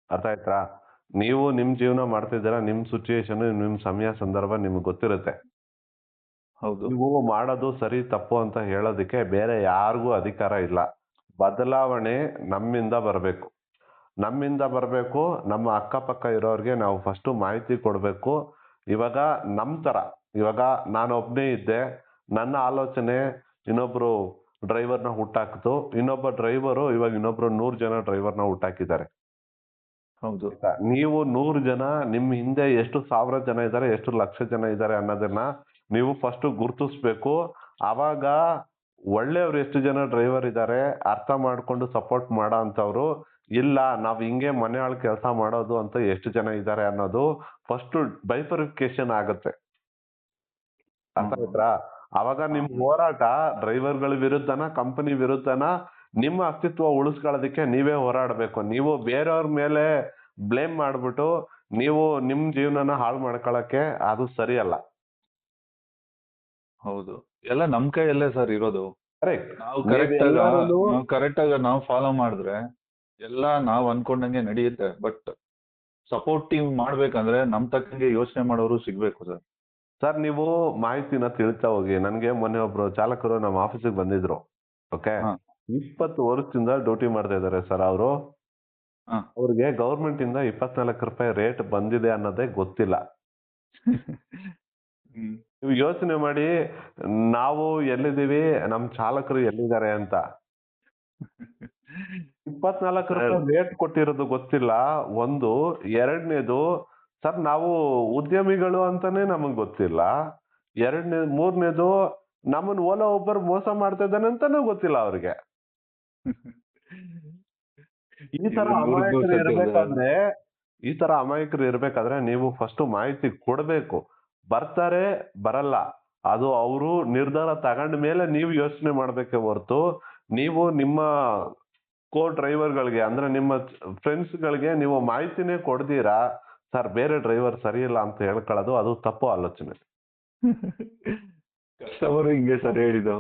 ಅರ್ಥ ಆಯ್ತಾ? ನೀವು ನಿಮ್ ಜೀವನ ಮಾಡ್ತಿದ್ದೀರಾ, ನಿಮ್ ಸಿಚುಯೇಷನ್, ನಿಮ್ ಸಮಯ ಸಂದರ್ಭ ನಿಮ್ಗೆ ಗೊತ್ತಿರುತ್ತೆ. ಹೌದು. ನೀವು ಮಾಡೋದು ಸರಿ ತಪ್ಪು ಅಂತ ಹೇಳೋದಕ್ಕೆ ಬೇರೆ ಯಾರಿಗೂ ಅಧಿಕಾರ ಇಲ್ಲ. ಬದಲಾವಣೆ ನಮ್ಮಿಂದ ಬರಬೇಕು. ನಮ್ಮ ಅಕ್ಕಪಕ್ಕ ಇರೋರಿಗೆ ನಾವು ಫಸ್ಟ್ ಮಾಹಿತಿ ಕೊಡಬೇಕು. ಇವಾಗ ಇವಾಗ ನಾನು ಒಬ್ಬನೇ ಇದ್ದೆ, ನನ್ನ ಆಲೋಚನೆ ಇನ್ನೊಬ್ರು ಡ್ರೈವರ್ನ ಹುಟ್ಟಾಕ್ತು. ಇನ್ನೊಬ್ಬ ಡ್ರೈವರು ಇವಾಗ ಇನ್ನೊಬ್ರು 100 ಜನ ಡ್ರೈವರ್ನ ಹುಟ್ಟಾಕಿದ್ದಾರೆ. ಹೌದು. ನೀವು 100 ಜನ, ನಿಮ್ ಹಿಂದೆ ಎಷ್ಟು 1000 ಜನ ಇದ್ದಾರೆ, ಎಷ್ಟು ಲಕ್ಷ ಜನ ಇದ್ದಾರೆ ಅನ್ನೋದನ್ನ ನೀವು ಫಸ್ಟ್ ಗುರುತಿಸ್ಬೇಕು. ಅವಾಗ ಒಳ್ಳೆಯವ್ರು ಎಷ್ಟು ಜನ ಡ್ರೈವರ್ ಇದ್ದಾರೆ ಅರ್ಥ ಮಾಡ್ಕೊಂಡು ಸಪೋರ್ಟ್ ಮಾಡೋ ಅಂತವ್ರು, ಇಲ್ಲ ನಾವ್ ಹಿಂಗೆ ಮನೆಯೊಳಗೆ ಕೆಲಸ ಮಾಡೋದು ಅಂತ ಎಷ್ಟು ಜನ ಇದ್ದಾರೆ ಅನ್ನೋದು ಫಸ್ಟ್ ಬೈಫರ್ಫಿಕೇಶನ್ ಆಗುತ್ತೆ. ಅರ್ಥ ಆಯ್ತಾ? ಅವಾಗ ನಿಮ್ ಹೋರಾಟ ಡ್ರೈವರ್ಗಳ ವಿರುದ್ಧನ ಕಂಪನಿ ವಿರುದ್ಧನ ನಿಮ್ಮ ಅಸ್ತಿತ್ವ ಉಳಿಸ್ಕೊಳ್ಳೋದಕ್ಕೆ ನೀವೇ ಹೋರಾಡಬೇಕು. ನೀವು ಬೇರೆಯವ್ರ ಮೇಲೆ ಬ್ಲೇಮ್ ಮಾಡ್ಬಿಟ್ಟು ನೀವು ನಿಮ್ ಜೀವನನ ಹಾಳು ಮಾಡ್ಕೊಳಕ್ಕೆ ಅದು ಸರಿಯಲ್ಲ. ಹೌದು. ಎಲ್ಲ ನಮ್ ಕೈಯಲ್ಲೇ ಸರ್ ಇರೋದು. ಕರೆಕ್ಟ್. ನಾವು ನೀವೆಲ್ಲರೂ ಕರೆಕ್ಟಾಗ ನಾವು ಫಾಲೋ ಮಾಡಿದ್ರೆ ಎಲ್ಲ ನಾವು ಅನ್ಕೊಂಡಂಗೆ ನಡೆಯುತ್ತೆ. ಬಟ್ ಸಪೋರ್ಟ್ ಟೀಮ್ ಮಾಡ್ಬೇಕಂದ್ರೆ ನಮ್ ತಕ್ಕಂಗೆ ಯೋಚನೆ ಮಾಡೋರು ಸಿಗ್ಬೇಕು ಸರ್. ಸರ್ ನೀವು ಮಾಹಿತಿನ ತಿಳ್ತಾ ಹೋಗಿ. ನನಗೆ ಮೊನ್ನೆ ಒಬ್ರು ಚಾಲಕರು ನಮ್ಮ ಆಫೀಸಿಗೆ ಬಂದಿದ್ರು. ಓಕೆ. ಹಾ 20 ವರ್ಷದಿಂದ ಡ್ಯೂಟಿ ಮಾಡ್ತಾ ಇದ್ದಾರೆ ಸರ್ ಅವರು. ಹಾ ಅವ್ರಿಗೆ ಗೌರ್ಮೆಂಟ್ ಇಂದ 24 ರೂಪಾಯಿ ರೇಟ್ ಬಂದಿದೆ ಅನ್ನೋದೇ ಗೊತ್ತಿಲ್ಲ. ಹ್ಮ್. ನೀವು ಯೋಚನೆ ಮಾಡಿ, ನಾವು ಎಲ್ಲಿದ್ದೀವಿ, ನಮ್ಮ ಚಾಲಕರು ಎಲ್ಲಿದ್ದಾರೆ ಅಂತ. 24 ಸರ್ ರೂಪಾಯಿ ರೇಟ್ ಕೊಟ್ಟಿರೋದು ಗೊತ್ತಿಲ್ಲ ಒಂದು. ಎರಡನೇದು, ಸರ್ ನಾವು ಉದ್ಯಮಿಗಳು ಅಂತಾನೆ ನಮಗ್ ಗೊತ್ತಿಲ್ಲ. ಮೂರನೇದು, ನಮ್ಮನ್ನ ಓಲಾ ಒಬ್ಬರು ಮೋಸ ಮಾಡ್ತಾ ಇದ್ದಾನೆ ಅಂತಾನೆ ಗೊತ್ತಿಲ್ಲ ಅವ್ರಿಗೆ. ಈ ತರ ಇದು ನೂರಕ್ಕೂ ಅಮಾಯಕರು ಸತ್ಯ ಸರ್. ಇರ್ಬೇಕಾದ್ರೆ ನೀವು ಫಸ್ಟ್ ಮಾಹಿತಿ ಕೊಡ್ಬೇಕು. ಬರ್ತಾರೆ ಬರಲ್ಲ, ಅದು ಅವರು ನಿರ್ಧಾರ ತಗೊಂಡ ಮೇಲೆ ನೀವು ಯೋಚನೆ ಮಾಡ್ಬೇಕೆ ಹೊರತು, ನೀವು ನಿಮ್ಮ ಡ್ರೈವರ್ಗಳಿಗೆ ಅಂದ್ರೆ ನಿಮ್ಮ ಫ್ರೆಂಡ್ಸ್ ಗಳಿಗೆ ನೀವು ಮಾಹಿತಿನೇ ಕೊಡ್ದೀರಾ ಸರ್ ಬೇರೆ ಡ್ರೈವರ್ ಸರಿ ಇಲ್ಲ ಅಂತ ಹೇಳ್ಕೊಳ್ಳೋದು, ಅದು ತಪ್ಪು ಆಲೋಚನೆ. ಕಸ್ಟಮರ್ ಹಿಂಗೆ ಸರ್ ಹೇಳಿದ್ದು.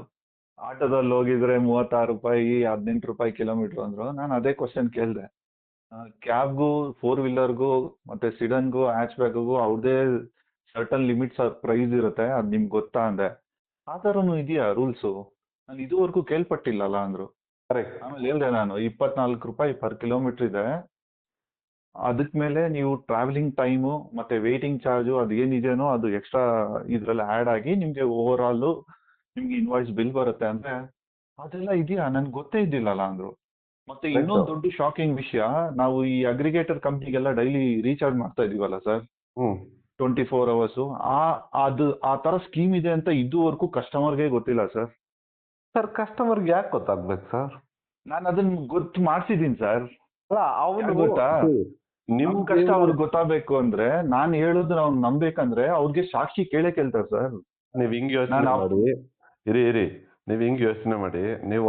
ಆಟೋದಲ್ಲಿ ಹೋಗಿದ್ರೆ 36 ರೂಪಾಯಿ 18 ರೂಪಾಯಿ ಕಿಲೋಮೀಟರ್ ಅಂದ್ರು. ನಾನು ಅದೇ ಕ್ವಶನ್ ಕೇಳಿದೆ. ಕ್ಯಾಬ್ಗೂ 4 ವೀಲರ್ಗೂ ಮತ್ತೆ ಸಿಡನ್ಗೂ ಹ್ಯಾಚ್ ಬ್ಯಾಕ್ಗೂ ಅವ್ರದೇ ಸರ್ಟನ್ ಲಿಮಿಟ್ಸ್ ಪ್ರೈಸ್ ಇರುತ್ತೆ, ಅದು ನಿಮ್ಗೆ ಗೊತ್ತಾ ಅಂದೆ. ಆ ಥರನೂ ಇದೆಯಾ ರೂಲ್ಸು? ನಾನು ಇದುವರೆಗೂ ಕೇಳ್ಪಟ್ಟಿಲ್ಲಲ್ಲ ಅಂದ್ರು. ಕರೆಕ್ಟ್. ಆಮೇಲೆ ಹೇಳ್ದೆ ನಾನು 24 ರೂಪಾಯಿ ಪರ್ ಕಿಲೋಮೀಟರ್ ಇದೆ. ಅದಕ್ಕೆ ಮೇಲೆ ನೀವು ಟ್ರಾವೆಲಿಂಗ್ ಟೈಮು ಮತ್ತೆ ವೇಟಿಂಗ್ ಚಾರ್ಜು ಅದು ಏನಿದೆನೋ ಅದು ಎಕ್ಸ್ಟ್ರಾ ಇದ್ರಲ್ಲಿ ಆ್ಯಡ್ ಆಗಿ ನಿಮಗೆ ಓವರ್ ಆಲ್ ನಿಮ್ಗೆ ಇನ್ವಾಯ್ಸ್ ಬಿಲ್ ಬರುತ್ತೆ ಅಂದ್ರೆ, ಅದೆಲ್ಲ ಇದೆಯಾ ನನ್ಗೆ ಗೊತ್ತೇ ಇದ್ದಿಲ್ಲಲ್ಲ ಅಂದ್ರು. ಮತ್ತೆ ಇನ್ನೊಂದು ದೊಡ್ಡ ಶಾಕಿಂಗ್ ವಿಷಯ, ನಾವು ಈ ಅಗ್ರಿಗೇಟರ್ ಕಂಪ್ನಿಗೆಲ್ಲ ಡೈಲಿ ರೀಚಾರ್ಜ್ ಮಾಡ್ತಾ ಇದೀವಲ್ಲ ಸರ್, ಹ್ಮ್ 24 ಅವರ್ಸು. ಆ ತರ ಸ್ಕೀಮ್ ಇದೆ ಅಂತ ಇದುವರೆಗೂ ಕಸ್ಟಮರ್ಗೆ ಗೊತ್ತಿಲ್ಲ ಸರ್. ಸರ್ ಕಸ್ಟಮರ್ಗೆ ಯಾಕೆ ಗೊತ್ತಾಗ್ಬೇಕು ಸರ್? ನಾನು ಅದನ್ನ ಗೊತ್ತು ಮಾಡ್ಸಿದೀನಿ ಸರ್. ಅಲ್ಲ ಅವನು ಗೊತ್ತಾ, ನಿಮ್ ನಮ್ ಕಷ್ಟ ಅವ್ರಿಗೆ ಗೊತ್ತಾಗಬೇಕು ಅಂದ್ರೆ ನಾನು ಹೇಳೋದನ್ನ ಅವ್ನು ನಂಬೇಕಂದ್ರೆ ಅವ್ರಿಗೆ ಸಾಕ್ಷಿ ಕೇಳೇ ಕೇಳ್ತಾರೆ ಸರ್. ನೀವ್ ಹಿಂಗ್ ಯೋಚನೆ ಮಾಡಿ, ಇರಿ ನೀವ್ ಹಿಂಗ್ ಯೋಚನೆ ಮಾಡಿ, ನೀವು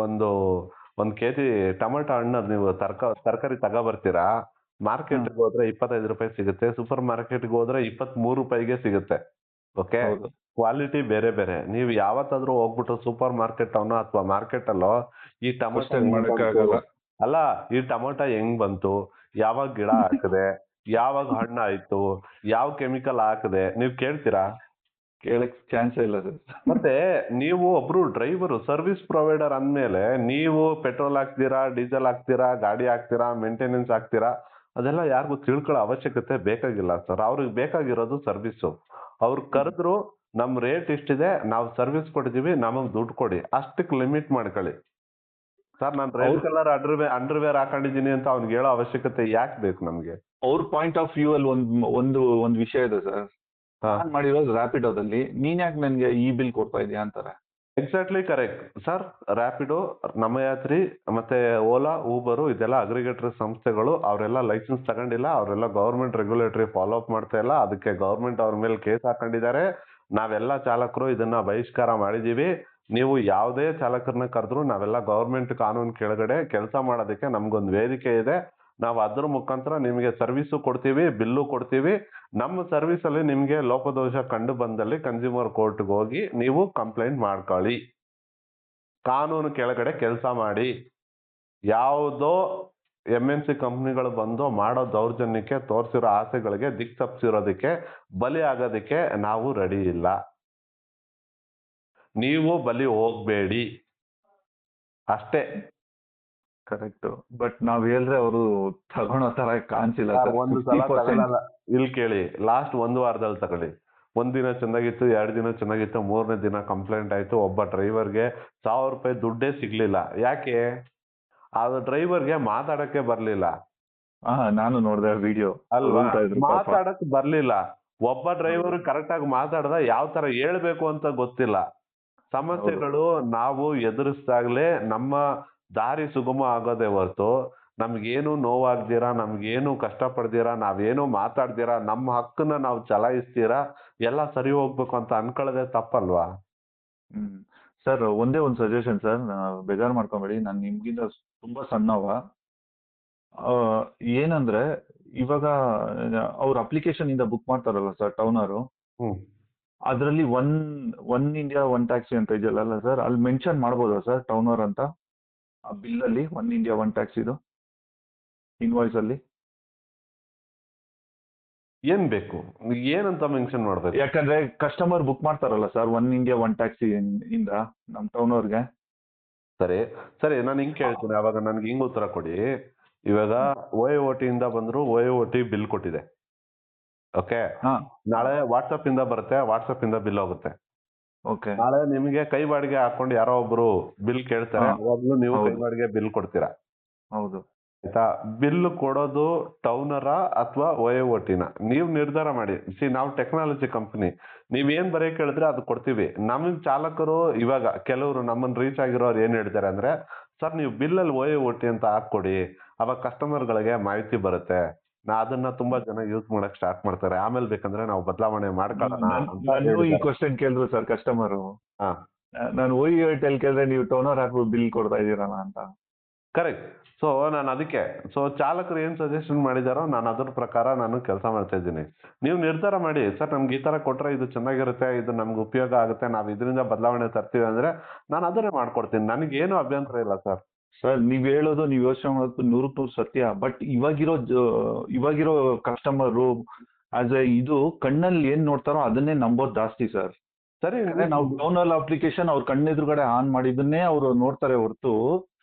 ಒಂದ್ ಕೆಜಿ ಟೊಮೆಟೊ ಹಣ್ಣದ್ ನೀವು ತರಕಾರಿ ಬರ್ತೀರಾ, ಮಾರ್ಕೆಟ್ಗೆ ಹೋದ್ರೆ 25 ರೂಪಾಯಿ ಸಿಗುತ್ತೆ, ಸೂಪರ್ ಮಾರ್ಕೆಟ್ಗೆ ಹೋದ್ರೆ 23 ರೂಪಾಯಿಗೆ ಸಿಗುತ್ತೆ. ಓಕೆ. ಹೌದು. ಕ್ವಾಲಿಟಿ ಬೇರೆ ಬೇರೆ. ನೀವು ಯಾವತ್ತಾದ್ರೂ ಹೋಗ್ಬಿಟ್ಟು ಸೂಪರ್ ಮಾರ್ಕೆಟ್ ಅವನೋ ಅಥವಾ ಮಾರ್ಕೆಟ್ ಅಲ್ಲೋ ಈ ಟೊಮೆಟೊ ಕ್ವಶನ್ ಮಾಡಕ್ಕಾಗಲ್ಲ. ಅಲ್ಲ ಈ ಟೊಮೆಟೊ ಹೆಂಗ್ ಬಂತು, ಯಾವಾಗ ಗಿಡ ಹಾಕದೆ, ಯಾವಾಗ ಹಣ್ಣು ಆಯ್ತು, ಯಾವ ಕೆಮಿಕಲ್ ಹಾಕದೆ ನೀವ್ ಕೇಳ್ತೀರಾ? ಕೇಳಕ್ ಚಾನ್ಸೇ ಇಲ್ಲ ಸರ್. ಮತ್ತೆ ನೀವು ಒಬ್ರು ಡ್ರೈವರು ಸರ್ವಿಸ್ ಪ್ರೊವೈಡರ್ ಅಂದ್ಮೇಲೆ ನೀವು ಪೆಟ್ರೋಲ್ ಹಾಕ್ತೀರಾ, ಡೀಸೆಲ್ ಹಾಕ್ತೀರಾ, ಗಾಡಿ ಹಾಕ್ತೀರಾ, ಮೇಂಟೆನೆನ್ಸ್ ಹಾಕ್ತೀರಾ, ಅದೆಲ್ಲ ಯಾರಿಗೂ ತಿಳ್ಕೊಳ್ಳೋ ಅವಶ್ಯಕತೆ ಬೇಕಾಗಿಲ್ಲ ಸರ್. ಅವ್ರಿಗೆ ಬೇಕಾಗಿರೋದು ಸರ್ವಿಸು. ಅವ್ರು ಕರೆದ್ರು ನಮ್ ರೇಟ್ ಇಷ್ಟಿದೆ, ನಾವು ಸರ್ವಿಸ್ ಕೊಡ್ತೀವಿ, ನಮಗ್ ದುಡ್ಡು ಕೊಡಿ, ಅಷ್ಟಕ್ಕೆ ಲಿಮಿಟ್ ಮಾಡ್ಕೊಳ್ಳಿ. ಸರ್ ನಾನು ರೆಡ್ ಕಲರ್ ಅಂಡರ್ವೇರ್ ಹಾಕೊಂಡಿದೀನಿ ಅಂತ ಅವ್ನಿಗೆ ಹೇಳೋ ಅವಶ್ಯಕತೆ ಯಾಕೆ ಬೇಕು ನಮ್ಗೆ? ಅವ್ರ ಪಾಯಿಂಟ್ ಆಫ್ ವ್ಯೂ ಅಲ್ಲಿ ಒಂದು ವಿಷಯ ಇದೆ ಸರ್. ನಾನ್ ಮಾಡಿರೋದು ರ್ಯಾಪಿಡೋದಲ್ಲಿ, ನೀನ್ ಯಾಕೆ ನನ್ಗೆ ಈ ಬಿಲ್ ಕೊಡ್ತಾ ಇದೀಯ ಅಂತಾರೆ. Exactly correct sir. ರ್ಯಾಪಿಡೋ, ನಮ್ಮ ಯಾತ್ರಿ ಮತ್ತೆ ಓಲಾ, ಊಬರು ಇದೆಲ್ಲ ಅಗ್ರಿಗೇಟರ್ ಸಂಸ್ಥೆಗಳು. ಅವರೆಲ್ಲ ಲೈಸೆನ್ಸ್ ತಗೊಂಡಿಲ್ಲ, ಅವರೆಲ್ಲ ಗವರ್ಮೆಂಟ್ ರೆಗ್ಯುಲೇಟರಿ ಫಾಲೋ ಅಪ್ ಮಾಡ್ತಾ ಇಲ್ಲ. ಅದಕ್ಕೆ ಗವರ್ಮೆಂಟ್ ಅವ್ರ ಮೇಲೆ ಕೇಸ್ ಹಾಕೊಂಡಿದ್ದಾರೆ. ನಾವೆಲ್ಲ ಚಾಲಕರು ಇದನ್ನ ಬಹಿಷ್ಕಾರ ಮಾಡಿದೀವಿ. ನೀವು ಯಾವುದೇ ಚಾಲಕರನ್ನ ಕರೆದ್ರು ನಾವೆಲ್ಲ ಗವರ್ಮೆಂಟ್ ಕಾನೂನು ಕೆಳಗಡೆ ಕೆಲಸ ಮಾಡೋದಕ್ಕೆ ನಮ್ಗೊಂದು ವೇದಿಕೆ ಇದೆ. ನಾವು ಅದ್ರ ಮುಖಾಂತರ ನಿಮಗೆ ಸರ್ವಿಸು ಕೊಡ್ತೀವಿ, ಬಿಲ್ಲು ಕೊಡ್ತೀವಿ. ನಮ್ಮ ಸರ್ವಿಸ್ ಅಲ್ಲಿ ನಿಮ್ಗೆ ಲೋಪದೋಷ ಕಂಡು ಬಂದಲ್ಲಿ ಕನ್ಸ್ಯೂಮರ್ ಕೋರ್ಟ್ಗೆ ಹೋಗಿ ನೀವು ಕಂಪ್ಲೇಂಟ್ ಮಾಡ್ಕೊಳ್ಳಿ. ಕಾನೂನು ಕೆಳಗಡೆ ಕೆಲಸ ಮಾಡಿ. ಯಾವುದೋ MNC ಕಂಪ್ನಿಗಳು ಬಂದು ಮಾಡೋ ದೌರ್ಜನ್ಯಕ್ಕೆ, ತೋರಿಸಿರೋ ಆಸೆಗಳಿಗೆ ದಿಕ್ ತಪ್ಪಿಸಿರೋದಕ್ಕೆ, ಬಲಿ ಆಗೋದಕ್ಕೆ ನಾವು ರೆಡಿ ಇಲ್ಲ. ನೀವು ಬಲಿ ಹೋಗ್ಬೇಡಿ ಅಷ್ಟೇ. ಕರೆಕ್ಟ್. ಬಟ್ ನಾವ್ ಹೇಳಿದ್ರೆ ಅವರು ತಗೊಳೋ ತರ ಕಾಣಿಸಿಲ್ಲ ಸರ್. ಒಂದು ಸಲ ತಗೊಳಲ್ಲ. ಇಲ್ಲಿ ಕೇಳಿ, ಲಾಸ್ಟ್ 1 ವಾರದಲ್ಲಿ ತಗೊಳ್ಳಿ. ಒಂದಿನ ಚೆನ್ನಾಗಿತ್ತು, 2 ದಿನ ಚೆನ್ನಾಗಿತ್ತು, 3ನೇ ದಿನ ಕಂಪ್ಲೇಂಟ್ ಆಯ್ತು. ಒಬ್ಬ ಡ್ರೈವರ್ಗೆ 1000 ರೂಪಾಯಿ ದುಡ್ಡೇ ಸಿಗ್ಲಿಲ್ಲ. ಯಾಕೆ? ಅದು ಡ್ರೈವರ್ಗೆ ಮಾತಾಡಕ್ಕೆ ಬರ್ಲಿಲ್ಲ. ನಾನು ನೋಡಿದೆ ವಿಡಿಯೋ ಅಲ್ವಾ? ಮಾತಾಡಕ್ ಬರ್ಲಿಲ್ಲ. ಒಬ್ಬ ಡ್ರೈವರ್ ಕರೆಕ್ಟ್ ಆಗಿ ಮಾತಾಡ್ದ, ಯಾವ ತರ ಹೇಳ್ಬೇಕು ಅಂತ ಗೊತ್ತಿಲ್ಲ. ಸಮಸ್ಯೆಗಳು ನಾವು ಎದುರಿಸ್ದಾಗ್ಲೇ ನಮ್ಮ ದಾರಿ ಸುಗಮ ಆಗೋದೇ ಹೊರತು, ನಮ್ಗೇನು ನೋವಾಗ್ದಿರಾ, ನಮ್ಗೇನು ಕಷ್ಟ ಪಡ್ದಿರಾ, ನಾವೇನು ಮಾತಾಡ್ದಿರಾ, ನಮ್ಮ ಹಕ್ಕನ್ನ ನಾವು ಚಲಾಯಿಸ್ತೀರಾ, ಎಲ್ಲ ಸರಿ ಹೋಗ್ಬೇಕು ಅಂತ ಅನ್ಕೊಳ್ಳೋದೇ ತಪ್ಪಲ್ವಾ? ಸರ್ ಒಂದೇ ಒಂದು ಸಜೆಷನ್ ಸರ್, ಬೇಜಾರು ಮಾಡ್ಕೊಂಬೇಡಿ, ನಾನು ನಿಮ್ಗಿಂತ ತುಂಬಾ ಸಣ್ಣವ. ಏನಂದ್ರೆ ಇವಾಗ ಅವ್ರ ಅಪ್ಲಿಕೇಶನ್ ಇಂದ ಬುಕ್ ಮಾಡ್ತಾರಲ್ಲ ಸರ್ ಟೌನರು, ಅದರಲ್ಲಿ ಒನ್ ಇಂಡಿಯಾ ಒನ್ ಟ್ಯಾಕ್ಸಿ ಅಂತ ಇದೆಯಲ್ಲ ಸರ್, ಅಲ್ಲಿ ಮೆನ್ಷನ್ ಮಾಡ್ಬೋದಾ ಸರ್ ಟೌನ್ ಅವರ್ ಅಂತ ಆ ಬಿಲ್ಲಲ್ಲಿ ಒನ್ ಇಂಡಿಯಾ ಒನ್ ಟ್ಯಾಕ್ಸಿದು ಇನ್ವಾಯ್ಸ್ ಅಲ್ಲಿ? ಏನ್ ಬೇಕು? ಏನಂತ ಮೆನ್ಷನ್ ಮಾಡ್ಬೇಕು? ಯಾಕಂದ್ರೆ ಕಸ್ಟಮರ್ ಬುಕ್ ಮಾಡ್ತಾರಲ್ಲ sir one India one taxi ಇಂದ ನಮ್ಮ ಟೌನ್ ಅವ್ರಿಗೆ. ಸರಿ ಸರಿ, ನಾನು ಹಿಂಗ್ ಕೇಳ್ತೀನಿ, ಅವಾಗ ನನ್ಗೆ ಹಿಂಗ್ ಉತ್ತರ ಕೊಡಿ. ಇವಾಗ OAOT ಇಂದ ಬಂದ್ರು, OAOT ಬಿಲ್ ಕೊಟ್ಟಿದೆ, ಓಕೆ. ಹಾ ನಾಳೆ ವಾಟ್ಸಪ್ ಇಂದ ಬರುತ್ತೆ, ವಾಟ್ಸಪ್ ಇಂದ ಬಿಲ್ ಹೋಗುತ್ತೆ. ಓಕೆ. ನಾಳೆ ನಿಮ್ಗೆ ಕೈ ಬಾಡಿಗೆ ಹಾಕೊಂಡು ಯಾರೋ ಒಬ್ರು ಬಿಲ್ ಕೇಳ್ತಾರೆ, ಹಾ, ಅವಾಗ್ಲೂ ನೀವು ಕೈ ಹೌದು ಬಾಡಿಗೆ ಬಿಲ್ ಕೊಡ್ತೀರಾ, ಹೌದು ಆಯ್ತಾ? ಬಿಲ್ ಕೊಡೋದು ಟೌನರ ಅಥವಾ OAOTನ ನೀವು ನಿರ್ಧಾರ ಮಾಡಿ. ನಾವು ಟೆಕ್ನಾಲಜಿ ಕಂಪನಿ, ನೀವ್ ಏನ್ ಬರೆಯಕ್ ಹೇಳಿದ್ರೆ ಅದು ಕೊಡ್ತೀವಿ. ನಮಗ್ ಚಾಲಕರು ಇವಾಗ ಕೆಲವರು ನಮ್ಮನ್ನ ರೀಚ್ ಆಗಿರೋರು ಏನ್ ಹೇಳ್ತಾರೆ ಅಂದ್ರೆ, ಸರ್ ನೀವು ಬಿಲ್ಲಲ್ಲಿ OAOT ಅಂತ ಹಾಕೊಡಿ, ಅವಾಗ ಕಸ್ಟಮರ್ ಗಳಿಗೆ ಮಾಹಿತಿ ಬರುತ್ತೆ. ಅದನ್ನ ತುಂಬಾ ಜನ ಯೂಸ್ ಮಾಡಕ್ ಸ್ಟಾರ್ಟ್ ಮಾಡ್ತಾರೆ, ಆಮೇಲೆ ಬೇಕಂದ್ರೆ ನಾವು ಬದಲಾವಣೆ ಮಾಡ್ಕೊಳ್ಳೋಣ ಅಂತ ನನಗೂ ಈ ಹೇಳಿದ್ದಾರೆ. ಕ್ವಶನ್ ಕೇಳಿದ್ರು ಸರ್ ಕಸ್ಟಮರು. ಹಾ, ನಾನು OAOT ಕೇಳಿದ್ರೆ ನೀವು ಟೌನ್ ಅವರ್ ಹಾಕ್ಬಿಟ್ಟು ಬಿಲ್ ಕೊಡ್ತಾ ಇದೀರಲ್ಲ ಅಂತ. ಕರೆಕ್ಟ್. ಸೊ ನಾನು ಅದಕ್ಕೆ ಚಾಲಕರು ಏನ್ ಸಜೆಷನ್ ಮಾಡಿದಾರೋ ನಾನು ಅದ್ರ ಪ್ರಕಾರ ನಾನು ಕೆಲಸ ಮಾಡ್ತಾ ಇದ್ದೀನಿ. ನೀವು ನಿರ್ಧಾರ ಮಾಡಿ, ಸರ್ ನಮ್ಗೆ ಈ ತರ ಕೊಟ್ರೆ ಇದು ಚೆನ್ನಾಗಿರುತ್ತೆ, ಇದು ನಮ್ಗೆ ಉಪಯೋಗ ಆಗುತ್ತೆ, ನಾವು ಇದರಿಂದ ಬದಲಾವಣೆ ತರ್ತೀವಿ ಅಂದ್ರೆ ನಾನು ಅದನ್ನೇ ಮಾಡ್ಕೊಡ್ತೀನಿ, ನನಗೇನು ಅಭ್ಯಂತರ ಇಲ್ಲ ಸರ್. ಸರ್ ನೀವ್ ಹೇಳೋದು, ನೀವ್ ಯೋಚನೆ ಮಾಡೋದು 100% ಸತ್ಯ. ಬಟ್ ಇವಾಗಿರೋ ಕಸ್ಟಮರು ಆಸ್ ಎ ಇದು ಕಣ್ಣಲ್ಲಿ ಏನ್ ನೋಡ್ತಾರೋ ಅದನ್ನೇ ನಂಬೋದ್ ಜಾಸ್ತಿ ಸರ್. ಸರಿ, ನಾವು ಡೌನ್ಲೋಡ್ ಅಪ್ಲಿಕೇಶನ್ ಅವ್ರ ಕಣ್ಣೆದುರುಗಡೆ ಆನ್ ಮಾಡಿದ್ದನ್ನೇ ಅವ್ರು ನೋಡ್ತಾರೆ ಹೊರತು,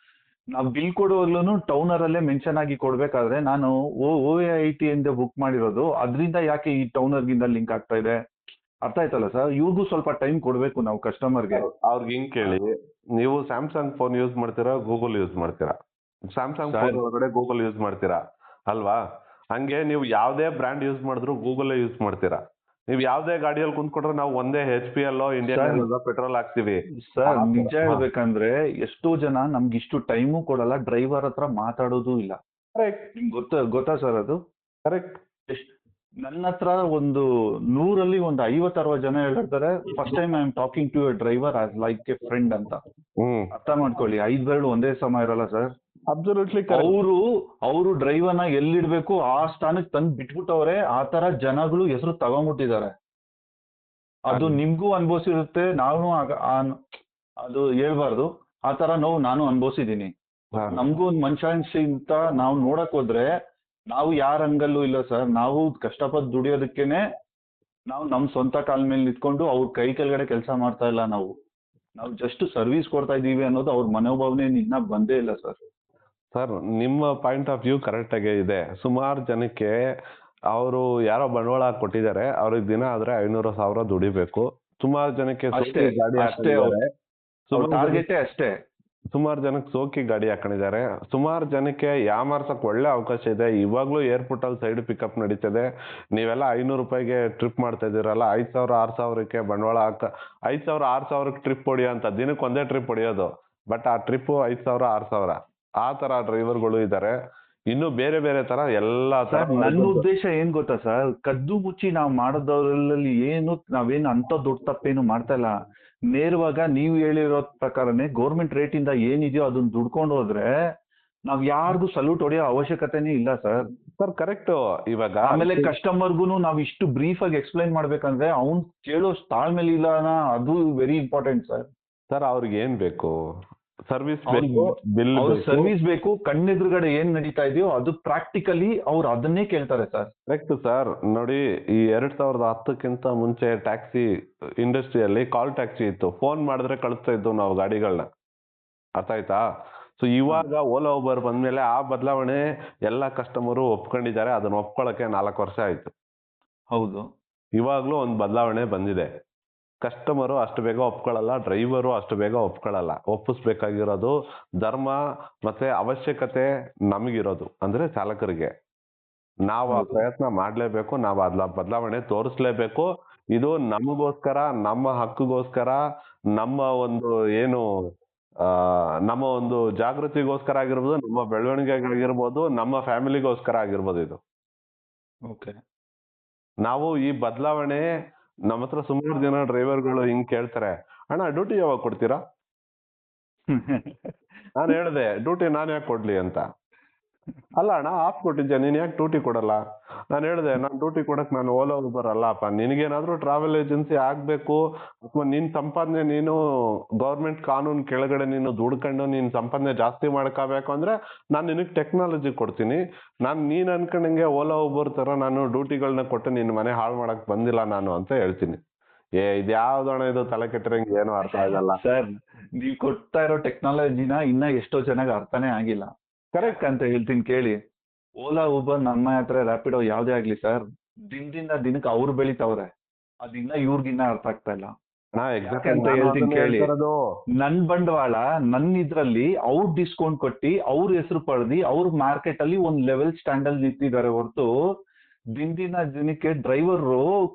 ನಾವು ಬಿಲ್ ಕೊಡುವಾಗ್ಲೂ ಟೌನರ್ ಅಲ್ಲೇ ಮೆನ್ಷನ್ ಆಗಿ ಕೊಡ್ಬೇಕಾದ್ರೆ ನಾನು OAIT ಇಂದ ಬುಕ್ ಮಾಡಿರೋದು, ಅದರಿಂದ ಯಾಕೆ ಈ ಟೌನರ್ಗಿಂದ ಲಿಂಕ್ ಆಗ್ತಾ ಇದೆ? ಅರ್ಥ ಆಯ್ತಲ್ಲ ಸರ್? ಇವ್ರಿಗೂ ಸ್ವಲ್ಪ ಟೈಮ್ ಕೊಡ್ಬೇಕು ನಾವು ಕಸ್ಟಮರ್ಗೆ. ಅವ್ರಿಗೆ ಹಿಂಗ್ ಕೇಳಿ, ನೀವು ಸ್ಯಾಮ್ಸಂಗ್ ಫೋನ್ ಯೂಸ್ ಮಾಡ್ತೀರಾ, ಗೂಗಲ್ ಯೂಸ್ ಮಾಡ್ತೀರಾ? ಸ್ಯಾಮ್ಸಂಗ್ ಸರ್ ಫೋನ್ ಒಳಗಡೆ ಗೂಗಲ್ ಯೂಸ್ ಮಾಡ್ತೀರಾ ಅಲ್ವಾ? ಹಂಗೆ ನೀವು ಯಾವ್ದೇ ಬ್ರ್ಯಾಂಡ್ ಯೂಸ್ ಮಾಡಿದ್ರು ಗೂಗಲ್ ಯೂಸ್ ಮಾಡ್ತೀರಾ. ನೀವು ಯಾವ್ದೇ ಗಾಡಿಯಲ್ಲಿ ಕುಂತ್ಕೊಂಡ್ರೆ ನಾವು ಒಂದೇ HPL ಇಂಡಿಯನ್ ಪೆಟ್ರೋಲ್ ಹಾಕ್ತಿವಿ. ಸರ್ ನಿಜ ಹೇಳ್ಬೇಕಂದ್ರೆ ಎಷ್ಟೋ ಜನ ನಮ್ಗೆ ಇಷ್ಟು ಟೈಮು ಕೊಡಲ್ಲ, ಡ್ರೈವರ್ ಹತ್ರ ಮಾತಾಡೋದು ಇಲ್ಲ. ಕರೆಕ್ಟ್ ನಿಮ್ಗೆ ಗೊತ್ತಾ ಸರ್ ಅದು? ಕರೆಕ್ಟ್. ನನ್ನ ಹತ್ರ ಒಂದು 100ರಲ್ಲಿ ಒಂದು 50-60 ಜನ ಹೇಳ್ತಾರೆ, first time I am talking to a driver as like a friend ಅಂತ. ಅರ್ಥ ಮಾಡ್ಕೊಳ್ಳಿ, 5 ಬೆರಳು ಒಂದೇ ಸಮ ಇರಲ್ಲ ಸರ್. ಅಬ್ಸಲ್ಯೂಟ್ಲಿ. ಅವರು ಡ್ರೈವರ್ನ ಎಲ್ಲಿಡ್ಬೇಕು ಆ ಸ್ಥಾನಕ್ಕೆ ತಂದು ಬಿಟ್ಬಿಟ್ಟವ್ರೆ. ಆ ತರ ಜನಗಳು ಹೆಸರು ತಗೊಂಡ್ಬಿಟ್ಟಿದ್ದಾರೆ. ಅದು ನಿಮ್ಗೂ ಅನುಭವಿಸಿರುತ್ತೆ, ನಾನು ಅದು ಹೇಳ್ಬಾರ್ದು, ಆ ತರ ನೋವು ನಾನು ಅನುಭವಿಸಿದೀನಿ. ನಮಗೂ ಒಂದು ಮನುಷ್ಯನ್ಸಿ ಅಂತ ನಾವು ನೋಡಕ್ ಹೋದ್ರೆ ನಾವು ಯಾರ ಹಂಗಲ್ಲೂ ಇಲ್ಲ ಸರ್. ನಾವು ಕಷ್ಟಪಟ್ಟು ದುಡಿಯೋದಕ್ಕೇನೆ ನಾವು ನಮ್ ಸ್ವಂತ ಕಾಲ ಮೇಲೆ ನಿಂತ್ಕೊಂಡು ಅವ್ರ ಕೈ ಕೆಳಗಡೆ ಕೆಲಸ ಮಾಡ್ತಾ ಇಲ್ಲ. ನಾವು ಜಸ್ಟ್ ಸರ್ವಿಸ್ ಕೊಡ್ತಾ ಇದೀವಿ ಅನ್ನೋದು ಅವ್ರ ಮನೋಭಾವನೆ ಇನ್ನ ಬಂದೇ ಇಲ್ಲ ಸರ್. ಸರ್ ನಿಮ್ಮ ಪಾಯಿಂಟ್ ಆಫ್ ವ್ಯೂ ಕರೆಕ್ಟ್ ಆಗೇ ಇದೆ. ಸುಮಾರು ಜನಕ್ಕೆ ಅವರು ಯಾರೋ ಬಂಡವಾಳ ಕೊಟ್ಟಿದ್ದಾರೆ, ಅವ್ರಿಗೆ ದಿನ ಆದ್ರೆ 500,000 ದುಡಿಬೇಕು. ಸುಮಾರು ಜನಕ್ಕೆ ಅಷ್ಟೇ ಗಾಡಿ ಅಷ್ಟೇ ಟಾರ್ಗೆಟೇ ಅಷ್ಟೇ. ಸುಮಾರು ಜನಕ್ಕೆ ಸೋಕಿ ಗಾಡಿ ಹಾಕೊಂಡಿದ್ದಾರೆ. ಸುಮಾರು ಜನಕ್ಕೆ ಯಾಮಾರ್ಸಕ್ ಒಳ್ಳೆ ಅವಕಾಶ ಇದೆ. ಇವಾಗ್ಲೂ ಏರ್ಪೋರ್ಟ್ ಅಲ್ಲಿ ಸೈಡ್ ಪಿಕಪ್ ನಡೀತದೆ. ನೀವೆಲ್ಲ 500 ರೂಪಾಯಿಗೆ ಟ್ರಿಪ್ ಮಾಡ್ತಾ ಇದೀರಲ್ಲ, 5,000 6,000ಕ್ಕೆ ಬಂಡವಾಳ 5,000 6,000ಕ್ಕೆ ಟ್ರಿಪ್ ಹೊಡಿಯೋ ಅಂತ ದಿನಕ್ಕೆ ಒಂದೇ ಟ್ರಿಪ್ ಹೊಡಿಯೋದು. ಬಟ್ ಆ ಟ್ರಿಪ್ 5,000 6,000 ಆ ತರ ಡ್ರೈವರ್ಗಳು ಇದ್ದಾರೆ. ಇನ್ನು ಬೇರೆ ಬೇರೆ ತರ ಎಲ್ಲಾ ತರ. ನನ್ನ ಉದ್ದೇಶ ಏನ್ ಗೊತ್ತಾ ಸರ್, ಕದ್ದು ಮುಚ್ಚಿ ನಾವು ಮಾಡೋದ್ರಲ್ಲಿ ನಾವೇನು ಅಂತ ದೊಡ್ಡ ತಪ್ಪೇನು ಮಾಡ್ತಾ ಇಲ್ಲ. ನೇರವಾಗ ನೀವು ಹೇಳಿರೋ ಪ್ರಕಾರನೇ ಗೌರ್ಮೆಂಟ್ ರೇಟ್ ಇಂದ ಏನಿದೆಯೋ ಅದನ್ನ ದುಡ್ಕೊಂಡು ಹೋದ್ರೆ ನಾವ್ ಯಾರಿಗೂ ಸಲ್ಯೂಟ್ ಹೊಡೆಯೋ ಅವಶ್ಯಕತೆನೇ ಇಲ್ಲ ಸರ್. Sir correct. ಇವಾಗ ಆಮೇಲೆ ಕಸ್ಟಮರ್ಗುನು ನಾವ್ ಇಷ್ಟು ಬ್ರೀಫ್ ಆಗಿ ಎಕ್ಸ್ಪ್ಲೈನ್ ಮಾಡ್ಬೇಕಂದ್ರೆ ಅವ್ನ್ ಕೇಳೋ ತಾಳ್ಮೇಲೆ ಇಲ್ಲ, ಅದು ವೆರಿ ಇಂಪಾರ್ಟೆಂಟ್ ಸರ್. ಸರ್ ಅವ್ರಿಗೆ ಏನ್ ಬೇಕು? ಸರ್ವಿಸ್ ಬೇಕು, ಬಿಲ್ ಸರ್ವಿಸ್ ಬೇಕು. ಕಣ್ಣೆದುರುಗಡೆ ಏನ್ ನಡೀತಾ ಇದೆಯೋ ಅದು ಪ್ರಾಕ್ಟಿಕಲಿ ಅವ್ರು ಅದನ್ನೇ ಕೇಳ್ತಾರೆ ಸರ್. Correct sir. ನೋಡಿ, ಈ 2010ಕ್ಕಿಂತ ಮುಂಚೆ ಟ್ಯಾಕ್ಸಿ ಇಂಡಸ್ಟ್ರಿಯಲ್ಲಿ ಕಾಲ್ ಟ್ಯಾಕ್ಸಿ ಇತ್ತು. ಫೋನ್ ಮಾಡಿದ್ರೆ ಕಳಿಸ್ತಾ ಇದ್ದು ನಾವು ಗಾಡಿಗಳನ್ನ, ಅರ್ಥ ಆಯ್ತಾ? ಸೊ ಇವಾಗ ಓಲಾ ಉಬರ್ ಬಂದ್ಮೇಲೆ ಆ ಬದಲಾವಣೆ ಎಲ್ಲ ಕಸ್ಟಮರು ಒಪ್ಕೊಂಡಿದ್ದಾರೆ. ಅದನ್ನ ಒಪ್ಕೊಳ್ಳೋಕೆ 4 ವರ್ಷ ಆಯ್ತು. ಹೌದು, ಇವಾಗ್ಲೂ ಒಂದು ಬದಲಾವಣೆ ಬಂದಿದೆ. ಕಸ್ಟಮರು ಅಷ್ಟು ಬೇಗ ಒಪ್ಕೊಳ್ಳಲ್ಲ, ಡ್ರೈವರು ಅಷ್ಟು ಬೇಗ ಒಪ್ಕೊಳ್ಳಲ್ಲ. ಒಪ್ಪಿಸ್ಬೇಕಾಗಿರೋದು ಧರ್ಮ ಮತ್ತೆ ಅವಶ್ಯಕತೆ ನಮಗಿರೋದು, ಅಂದ್ರೆ ಚಾಲಕರಿಗೆ. ನಾವು ಆ ಪ್ರಯತ್ನ ಮಾಡ್ಲೇಬೇಕು, ನಾವು ಅದ್ಲ ಬದಲಾವಣೆ ತೋರಿಸ್ಲೇಬೇಕು. ಇದು ನಮಗೋಸ್ಕರ, ನಮ್ಮ ಹಕ್ಕಿಗೋಸ್ಕರ, ನಮ್ಮ ಒಂದು ಏನು ನಮ್ಮ ಒಂದು ಜಾಗೃತಿಗೋಸ್ಕರ ಆಗಿರ್ಬೋದು, ನಮ್ಮ ಬೆಳವಣಿಗೆಗಾಗಿರ್ಬೋದು, ನಮ್ಮ ಫ್ಯಾಮಿಲಿಗೋಸ್ಕರ ಆಗಿರ್ಬೋದು. ಇದು ಓಕೆ. ನಾವು ಈ ಬದಲಾವಣೆ, ನಮ್ಮ ಹತ್ರ ಸುಮಾರು ಜನ ಡ್ರೈವರ್ಗಳು ಹಿಂಗ್ ಕೇಳ್ತಾರೆ, ಅಣ್ಣ ಡ್ಯೂಟಿ ಯಾವಾಗ ಕೊಡ್ತೀರಾ? ನಾನು ಹೇಳಿದೆ, ಡ್ಯೂಟಿ ನಾನು ಯಾಕೆ ಕೊಡ್ಲಿ ಅಂತ. ಅಲ್ಲ ಅಣ್ಣ, ಆಫ್ ಕೊಟ್ಟಿದ್ದೆ, ನೀನ್ ಯಾಕೆ ಡ್ಯೂಟಿ ಕೊಡಲ್ಲ? ನಾನು ಹೇಳಿದೆ, ನಾನು ಡ್ಯೂಟಿ ಕೊಡಕ್ ನಾನು ಓಲಾ ಉಬರ್ ಅಲ್ಲಪ್ಪ. ನಿನಗೇನಾದ್ರೂ ಟ್ರಾವೆಲ್ ಏಜೆನ್ಸಿ ಆಗ್ಬೇಕು ಅಥವಾ ನಿನ್ ಸಂಪಾದನೆ ನೀನು ಗೌರ್ಮೆಂಟ್ ಕಾನೂನು ಕೆಳಗಡೆ ನೀನು ದುಡ್ಕೊಂಡು ನೀನ್ ಸಂಪಾದನೆ ಜಾಸ್ತಿ ಮಾಡ್ಕೋಬೇಕು ಅಂದ್ರೆ ನಾನು ನಿನಗೆ ಟೆಕ್ನಾಲಜಿ ಕೊಡ್ತೀನಿ. ನೀನ್ ಅನ್ಕೊಂಡಂಗೆ ಓಲಾ ಉಬರ್ ತರ ನಾನು ಡ್ಯೂಟಿಗಳನ್ನ ಕೊಟ್ಟು ನಿನ್ ಮನೆ ಹಾಳು ಮಾಡಕ್ ಬಂದಿಲ್ಲ ನಾನು ಅಂತ ಹೇಳ್ತೀನಿ. ಇದ್ಯಾವ್ದಣ ಇದು ತಲೆ ಕೆಟ್ಟಿರಂಗೆ ಏನು ಅರ್ಥ ಆಗಲ್ಲ. ಸರ್, ನೀವ್ ಕೊಡ್ತಾ ಇರೋ ಟೆಕ್ನಾಲಜಿನ ಇನ್ನ ಎಷ್ಟೋ ಚೆನ್ನಾಗಿ ಅರ್ಥನೇ ಆಗಿಲ್ಲ. ಕರೆಕ್ಟ್ ಅಂತ ಹೇಳ್ತೀನಿ ಕೇಳಿ. ಓಲಾ ಊಬರ್ ನಮ್ಮ ಹತ್ರ ರ್ಯಾಪಿಡೋ ಯಾವ್ದೇ ಆಗ್ಲಿ ಸರ್, ದಿನದಿಂದ ದಿನಕ್ಕೆ ಅವ್ರು ಬೆಳಿತಾವ್ರೆ, ಅದಿನ್ನ ಇವ್ರಿಗಿನ್ನ ಅರ್ಥ ಆಗ್ತಾ ಇಲ್ಲ. ಯಾಕಂತ ಹೇಳ್ತೀನಿ ಕೇಳಿ, ನನ್ ಬಂಡವಾಳ ನನ್ನ ಇದ್ರಲ್ಲಿ ಅವ್ರು ಡಿಸ್ಕೌಂಟ್ ಕೊಟ್ಟಿ ಅವ್ರ ಹೆಸರು ಪಡೆದಿ ಅವ್ರ ಮಾರ್ಕೆಟ್ ಅಲ್ಲಿ ಒಂದ್ ಲೆವೆಲ್ ಸ್ಟ್ಯಾಂಡ್ ಅಲ್ಲಿ ನಿಂತಿದ್ದಾರೆ ಹೊರತು ದಿನದಿಂದ ದಿನಕ್ಕೆ ಡ್ರೈವರ್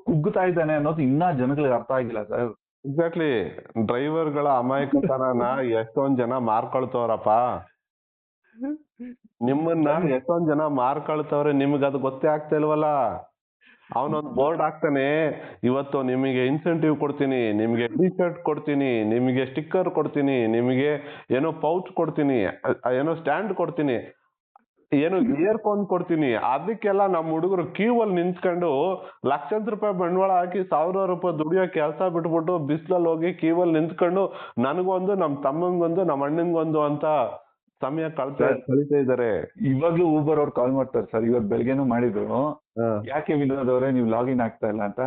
ಕುಗ್ಗುತ್ತಾ ಇದ್ದಾನೆ ಅನ್ನೋದು ಇನ್ನ ಜನಗಳಿಗೆ ಅರ್ಥ ಆಗಿಲ್ಲ ಸರ್. ಎಕ್ಸಾಕ್ಟ್ಲಿ. ಡ್ರೈವರ್ಗಳ ಅಮಾಯಕತನನ ಎಷ್ಟೊಂದ್ ಜನ ಮಾರ್ಕೊಳ್ತವ್ರಪ್ಪ. ನಿಮ್ಮನ್ನ ಎಷ್ಟೊಂದ್ ಜನ ಮಾರ್ಕೊಳ್ತವ್ರೆ, ನಿಮ್ಗೆ ಅದು ಗೊತ್ತೇ ಆಗ್ತಾ ಇಲ್ವಲ್ಲ. ಅವನೊಂದ್ ಬೋರ್ಡ್ ಹಾಕ್ತಾನೆ, ಇವತ್ತು ನಿಮಗೆ ಇನ್ಸೆಂಟಿವ್ ಕೊಡ್ತೀನಿ, ನಿಮ್ಗೆ ಟಿ ಶರ್ಟ್ ಕೊಡ್ತೀನಿ, ನಿಮಗೆ ಸ್ಟಿಕ್ಕರ್ ಕೊಡ್ತೀನಿ, ನಿಮಗೆ ಏನೋ ಪೌಚ್ ಕೊಡ್ತೀನಿ, ಏನೋ ಸ್ಟ್ಯಾಂಡ್ ಕೊಡ್ತೀನಿ, ಏನು ಇಯರ್ಫೋನ್ ಕೊಡ್ತೀನಿ. ಅದಕ್ಕೆಲ್ಲ ನಮ್ಮ ಹುಡುಗರು ಕ್ಯೂ ಅಲ್ಲಿ ನಿಂತ್ಕೊಂಡು ಲಕ್ಷಾಂತರ ರೂಪಾಯಿ ಬಂಡವಾಳ ಹಾಕಿ 1000 ರೂಪಾಯಿ ದುಡಿಯೋ ಕೆಲಸ ಬಿಟ್ಬಿಟ್ಟು ಬಿಸ್ಲಲ್ಲಿ ಹೋಗಿ ಕ್ಯೂ ಅಲ್ಲಿ ನಿಂತ್ಕೊಂಡು ನನಗೊಂದು, ನಮ್ ತಮ್ಮಂಗೊಂದು, ನಮ್ಮ ಅಣ್ಣಂಗೊಂದು ಅಂತ ಸಮಯ ಕಳೀತಾ ಇದಾರೆ. ಇವಾಗ್ಲೂ ಊಬರ್ ಅವ್ರು ಕಾಲ್ ಮಾಡ್ತಾರೆ ಸರ್, ಇವತ್ತು ಬೆಳಗ್ಗೆನೂ ಮಾಡಿದ್ರು. ಯಾಕೆ ವಿನೋದ್ ಅವರೇ ನೀವು ಲಾಗಿನ್ ಆಗ್ತಾ ಇಲ್ಲ ಅಂತ.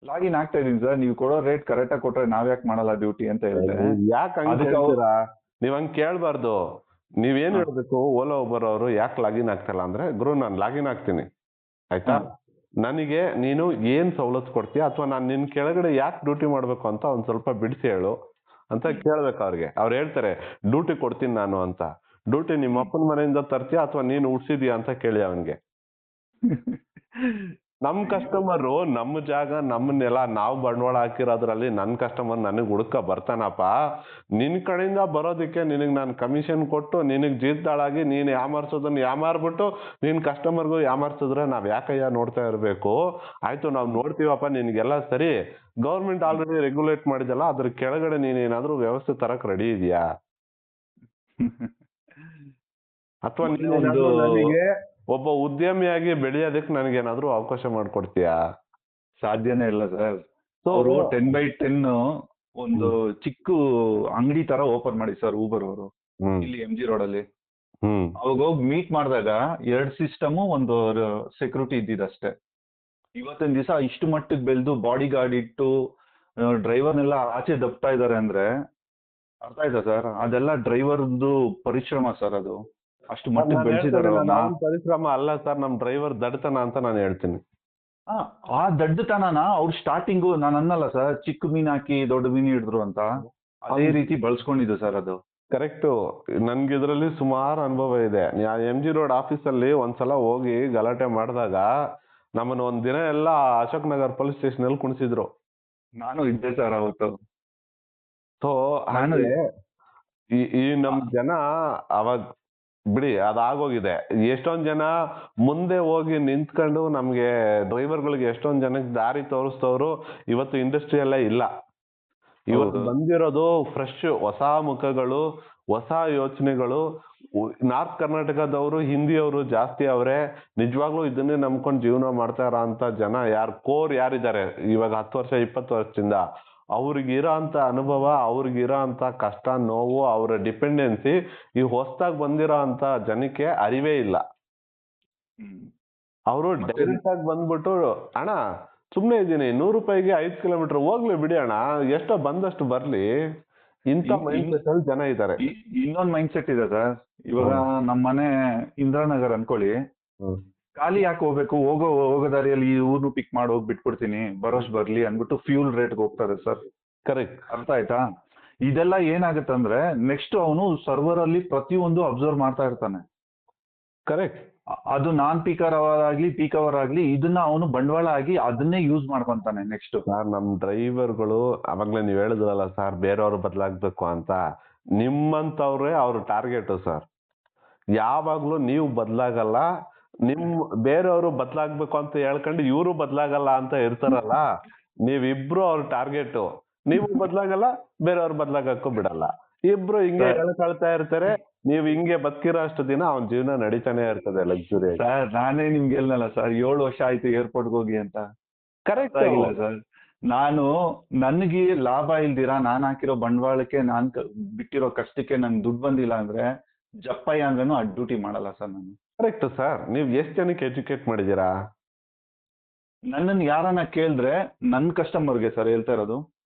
ಲಾಗಿನ್ ಆಗ್ತಾ ಇದೀನಿ ಸರ್, ನೀವು ಕೊಡೋ ರೇಟ್ ಕರೆಕ್ಟ್ ಆಗಿ ಕೊಟ್ರೆ ನಾವ್ ಯಾಕೆ ಮಾಡಲ್ಲ ಡ್ಯೂಟಿ ಅಂತ ಹೇಳಿದೆ. ಯಾಕೆ ನೀವ್ ಹಂಗ್ ಕೇಳ್ಬಾರ್ದು. ನೀವೇನ್ ಹೇಳ್ಬೇಕು, ಓಲಾ ಉಬರ್ ಅವರು ಯಾಕೆ ಲಾಗಿನ್ ಆಗ್ತಿಲ್ಲ ಅಂದ್ರೆ, ಗುರು ನಾನು ಲಾಗಿನ್ ಆಗ್ತೀನಿ ಆಯ್ತಾ, ನನಗೆ ನೀನು ಏನ್ ಸವಲತ್ತು ಕೊಡ್ತೀಯ ಅಥವಾ ನಾನು ನಿನ್ ಕೆಳಗಡೆ ಯಾಕೆ ಡ್ಯೂಟಿ ಮಾಡ್ಬೇಕು ಅಂತ ಒಂದ್ ಸ್ವಲ್ಪ ಬಿಡಿಸಿ ಹೇಳು ಅಂತ ಕೇಳ್ಬೇಕು ಅವ್ರಿಗೆ. ಅವ್ರು ಹೇಳ್ತಾರೆ ಡ್ಯೂಟಿ ಕೊಡ್ತೀನಿ ನಾನು ಅಂತ. ಡ್ಯೂಟಿ ನಿಮ್ಮ ಅಪ್ಪನ ಮನೆಯಿಂದ ತರ್ತೀಯ ಅಥವಾ ನೀನು ಉಡ್ಸಿದ್ಯಾ ಅಂತ ಕೇಳಿ ಅವನ್ಗೆ. ನಮ್ ಕಸ್ಟಮರು ನಮ್ಮ ಜಾಗ ನಮ್ಮನ್ನೆಲ್ಲ ನಾವು ಬಂಡವಾಳ ಹಾಕಿರೋದ್ರಲ್ಲಿ ನನ್ ಕಸ್ಟಮರ್ ನನಗ್ ಹುಡುಕ ಬರ್ತಾನಪ್ಪ. ನಿನ್ ಕಡೆಯಿಂದ ಬರೋದಕ್ಕೆ ನಿನಗ್ ನಾನು ಕಮಿಷನ್ ಕೊಟ್ಟು ನಿನಗ್ ಜೀತದಾಳಾಗಿ ನೀನ್ ಯಾಮಾರ್ಸೋದನ್ನ ಯಾಮಾರ್ಬಿಟ್ಟು ನೀನ್ ಕಸ್ಟಮರ್ಗೂ ಯಾಮಾರ್ಸಿದ್ರೆ ನಾವ್ ಯಾಕಯ್ಯ ನೋಡ್ತಾ ಇರ್ಬೇಕು. ಆಯ್ತು ನಾವ್ ನೋಡ್ತೀವಪ್ಪ, ನಿನ್ಗೆಲ್ಲ ಸರಿ, ಗೌರ್ಮೆಂಟ್ ಆಲ್ರೆಡಿ ರೆಗ್ಯುಲೇಟ್ ಮಾಡಿದಲ್ಲ, ಅದ್ರ ಕೆಳಗಡೆ ನೀನೇನಾದ್ರೂ ವ್ಯವಸ್ಥೆ ತರಕ್ ರೆಡಿ ಇದೆಯಾ ಅಥವಾ ನನಗೆ ಒಬ್ಬ ಉದ್ಯಮಿಯಾಗಿ ಬೆಳೆಯೋದಕ್ಕೆ ನನಗೇನಾದ್ರೂ ಅವಕಾಶ ಮಾಡ್ಕೊಡ್ತೀಯಾ? ಸಾಧ್ಯನೇ ಇಲ್ಲ ಸರ್. ಅವರು 10x10 ಒಂದು ಚಿಕ್ಕ ಅಂಗಡಿ ತರ ಓಪನ್ ಮಾಡಿ ಸರ್ ಊಬರ್ ಅವರು ಇಲ್ಲಿ MG ರೋಡ್ ಅಲ್ಲಿ. ಅವಾಗ ಹೋಗಿ ಮೀಟ್ ಮಾಡಿದಾಗ 2 ಸಿಸ್ಟಮ್ ಒಂದು ಸೆಕ್ಯೂರಿಟಿ ಇದ್ದಿದ್ದಷ್ಟೇ. ಇವತ್ತಿನ ದಿವಸ ಇಷ್ಟು ಮಟ್ಟಿಗೆ ಬೆಳೆದು ಬಾಡಿ ಗಾರ್ಡ್ ಇಟ್ಟು ಡ್ರೈವರ್ನೆಲ್ಲ ಆಚೆ ದಬ್ತಾ ಇದಾರೆ ಅಂದ್ರೆ ಅರ್ಥ ಆಯ್ತಾ ಸರ್? ಅದೆಲ್ಲ ಡ್ರೈವರ್ದು ಪರಿಶ್ರಮ ಸರ್. ಅದು ಅಷ್ಟು ಮಟ್ಟಿಗೆ ಬೆಳೆಸಿದಾರೆ. ಪರಿಶ್ರಮ ಅಲ್ಲ ಸರ್, ನಮ್ ಡ್ರೈವರ್ ದಡ್ತನ ಅಂತ ನಾನು ಹೇಳ್ತೀನಿ. ಆ ದಡ್ಡತನನ ಅವ್ರು ಸ್ಟಾರ್ಟಿಂಗು ನಾನು ಅನ್ನಲ್ಲ ಸರ್, ಚಿಕ್ಕ ಮೀನ್ ಹಾಕಿ ದೊಡ್ಡ ಮೀನ್ ಹಿಡಿದ್ರು ಅಂತ, ಅದೇ ರೀತಿ ಬಳಸ್ಕೊಂಡಿದ್ದು ಸರ್ ಅದು. ಕರೆಕ್ಟು. ನನ್ಗೆ ಇದ್ರಲ್ಲಿ ಸುಮಾರು ಅನುಭವ ಇದೆ. MG ರೋಡ್ ಆಫೀಸಲ್ಲಿ ಒಂದ್ಸಲ ಹೋಗಿ ಗಲಾಟೆ ಮಾಡಿದಾಗ ನಮ್ಮನ್ನ ಒಂದ್ ದಿನ ಎಲ್ಲ ಅಶೋಕ್ ನಗರ್ ಪೊಲೀಸ್ ಸ್ಟೇಷನ್ ಅಲ್ಲಿ ಕುಣಿಸಿದ್ರು. ನಾನು ಇದ್ದೆ ಸರ್ ಅವತ್ತು. ಸೊ ಈ ನಮ್ ಜನ ಅವಾಗ ಬಿಡಿ, ಅದಾಗೋಗಿದೆ. ಎಷ್ಟೊಂದ್ ಜನ ಮುಂದೆ ಹೋಗಿ ನಿಂತ್ಕೊಂಡು ನಮ್ಗೆ ಡ್ರೈವರ್ಗಳಿಗೆ ಎಷ್ಟೊಂದ್ ಜನಕ್ಕೆ ದಾರಿ ತೋರಿಸ್ತವ್ರು ಇವತ್ತು ಇಂಡಸ್ಟ್ರಿಯಲ್ಲೇ ಇಲ್ಲ. ಇವತ್ತು ಬಂದಿರೋದು ಫ್ರೆಶ್ ಹೊಸ ಮುಖಗಳು, ಹೊಸ ಯೋಚನೆಗಳು. ನಾರ್ತ್ ಕರ್ನಾಟಕದವರು, ಹಿಂದಿಯವರು ಜಾಸ್ತಿ ಅವ್ರೆ. ನಿಜವಾಗ್ಲೂ ಇದನ್ನೇ ನಂಬ್ಕೊಂಡು ಜೀವನ ಮಾಡ್ತಾ ಇರೋ ಅಂತ ಜನ ಕೋರ್ ಯಾರಿದ್ದಾರೆ ಇವಾಗ 10 ವರ್ಷ 20 ವರ್ಷದಿಂದ, ಅವ್ರಿಗಿರೋ ಅಂತ ಅನುಭವ, ಅವ್ರಿಗಿರೋ ಅಂತ ಕಷ್ಟ ನೋವು, ಅವರ ಡಿಪೆಂಡೆನ್ಸಿ ಈ ಹೊಸದಾಗಿ ಬಂದಿರೋ ಅಂತ ಜನಕ್ಕೆ ಅರಿವೇ ಇಲ್ಲ. ಅವರು ಡೈರೆಕ್ಟ್ ಆಗಿ ಬಂದ್ಬಿಟ್ಟು ಅಣ್ಣ ಸುಮ್ನೆ ಇದ್ದೀನಿ, 100 ರೂಪಾಯಿಗೆ 5 ಕಿಲೋಮೀಟರ್ ಹೋಗ್ಲಿ ಬಿಡಿ ಅಣ್ಣ, ಎಷ್ಟೋ ಬಂದಷ್ಟು ಬರ್ಲಿ, ಇಂಥ ಮೈಂಡ್ ಸೆಟ್ ಅಲ್ಲಿ ಜನ ಇದ್ದಾರೆ. ಇನ್ನೊಂದು ಮೈಂಡ್ ಸೆಟ್ ಇದೆ ಸರ್. ಇವಾಗ ನಮ್ಮ ಮನೆ ಇಂದ್ರಾನಗರ್ ಅನ್ಕೊಳ್ಳಿ, ಖಾಲಿ ಯಾಕೆ ಹೋಗ್ಬೇಕು, ಹೋಗೋ ದಾರಿಯಲ್ಲಿ ಈ ಊರ್ನು ಪಿಕ್ ಮಾಡಿ ಹೋಗಿ ಬಿಟ್ಬಿಡ್ತೀನಿ, ಬರೋಷ್ಟು ಬರ್ಲಿ ಅನ್ಬಿಟ್ಟು ಫ್ಯೂಲ್ ರೇಟ್ಗೆ ಹೋಗ್ತಾರೆ ಸರ್. ಕರೆಕ್ಟ್. ಅರ್ಥ ಆಯ್ತಾ? ಇದೆಲ್ಲ ಏನಾಗುತ್ತಂದ್ರೆ ನೆಕ್ಸ್ಟ್ ಅವನು ಸರ್ವರ್ ಅಲ್ಲಿ ಪ್ರತಿಯೊಂದು ಅಬ್ಸರ್ವ್ ಮಾಡ್ತಾ ಇರ್ತಾನೆ. ಕರೆಕ್ಟ್. ಅದು ನಾನ್ ಪೀಕರ್ ಅವರ್ ಆಗ್ಲಿ ಪೀಕ್ ಅವರ್ ಆಗ್ಲಿ ಇದನ್ನ ಅವನು ಬಂಡವಾಳ ಆಗಿ ಅದನ್ನೇ ಯೂಸ್ ಮಾಡ್ಕೊಂತಾನೆ. ನೆಕ್ಸ್ಟ್ ಸರ್ ನಮ್ ಡ್ರೈವರ್ಗಳು ಅವಾಗ್ಲೇ ನೀವ್ ಹೇಳಿದ್ರಲ್ಲ ಸರ್, ಬೇರೆಯವ್ರು ಬದಲಾಗ್ಬೇಕು ಅಂತ, ನಿಮ್ಮಂತವ್ರೆ ಅವ್ರ ಟಾರ್ಗೆಟ್ ಸರ್. ಯಾವಾಗ್ಲೂ ನೀವು ಬದಲಾಗಲ್ಲ, ಬೇರೆಯವರು ಬದಲಾಗ್ಬೇಕು ಅಂತ ಹೇಳ್ಕೊಂಡು ಇವರು ಬದಲಾಗಲ್ಲ ಅಂತ ಇರ್ತಾರಲ್ಲ, ನೀವಿಬ್ರು ಅವ್ರ ಟಾರ್ಗೆಟ್. ನೀವು ಬದಲಾಗಲ್ಲ, ಬೇರೆಯವ್ರು ಬದಲಾಗಕ್ಕೂ ಬಿಡಲ್ಲ. ಇಬ್ರು ಹಿಂಗೆ ಹೇಳ್ಕೊಳ್ತಾ ಇರ್ತಾರೆ. ನೀವ್ ಹಿಂಗೆ ಬದುಕಿರೋ ಅಷ್ಟು ದಿನ ಅವನ ಜೀವನ ನಡೀತಾನೆ ಇರ್ತದೆ ಲಕ್ಸುರಿ ಆಗಿ. ಸರ್ ನಾನೇ ನಿಮ್ಗೆ ಹೇಳಲ್ಲ ಸರ್ 7 ವರ್ಷ ಆಯ್ತು ಏರ್ಪೋರ್ಟ್ಗೆ ಹೋಗಿ ಅಂತ. ಅರ್ಥ ಕರೆಕ್ಟ್. ಆಗಿಲ್ಲ ಸರ್. ನಾನು ನನಗೆ ಲಾಭ ಇಲ್ದಿರಾ ನಾನ್ ಹಾಕಿರೋ ಬಂಡವಾಳಕ್ಕೆ ಬಿಟ್ಟಿರೋ ಕಷ್ಟಕ್ಕೆ ನನ್ಗೆ ದುಡ್ಡು ಬಂದಿಲ್ಲ ಅಂದ್ರೆ ಜಪ್ಪಯ್ಯ ಅಂದ್ರೇನು ಆ ಡ್ಯೂಟಿ ಮಾಡಲ್ಲ ಸರ್ ನಾನು. Correct sir. ನೀವ್ ಎಷ್ಟ್ ಜನಕ್ಕೆ ಎಜುಕೇಟ್ ಮಾಡಿದೀರಾ? ನನ್ನನ್ನು ಯಾರನ್ನ ಕೇಳಿದ್ರೆ ನನ್ನ ಕಸ್ಟಮರ್ಗೆ ಸರ್ ಹೇಳ್ತಾ ಇರೋದು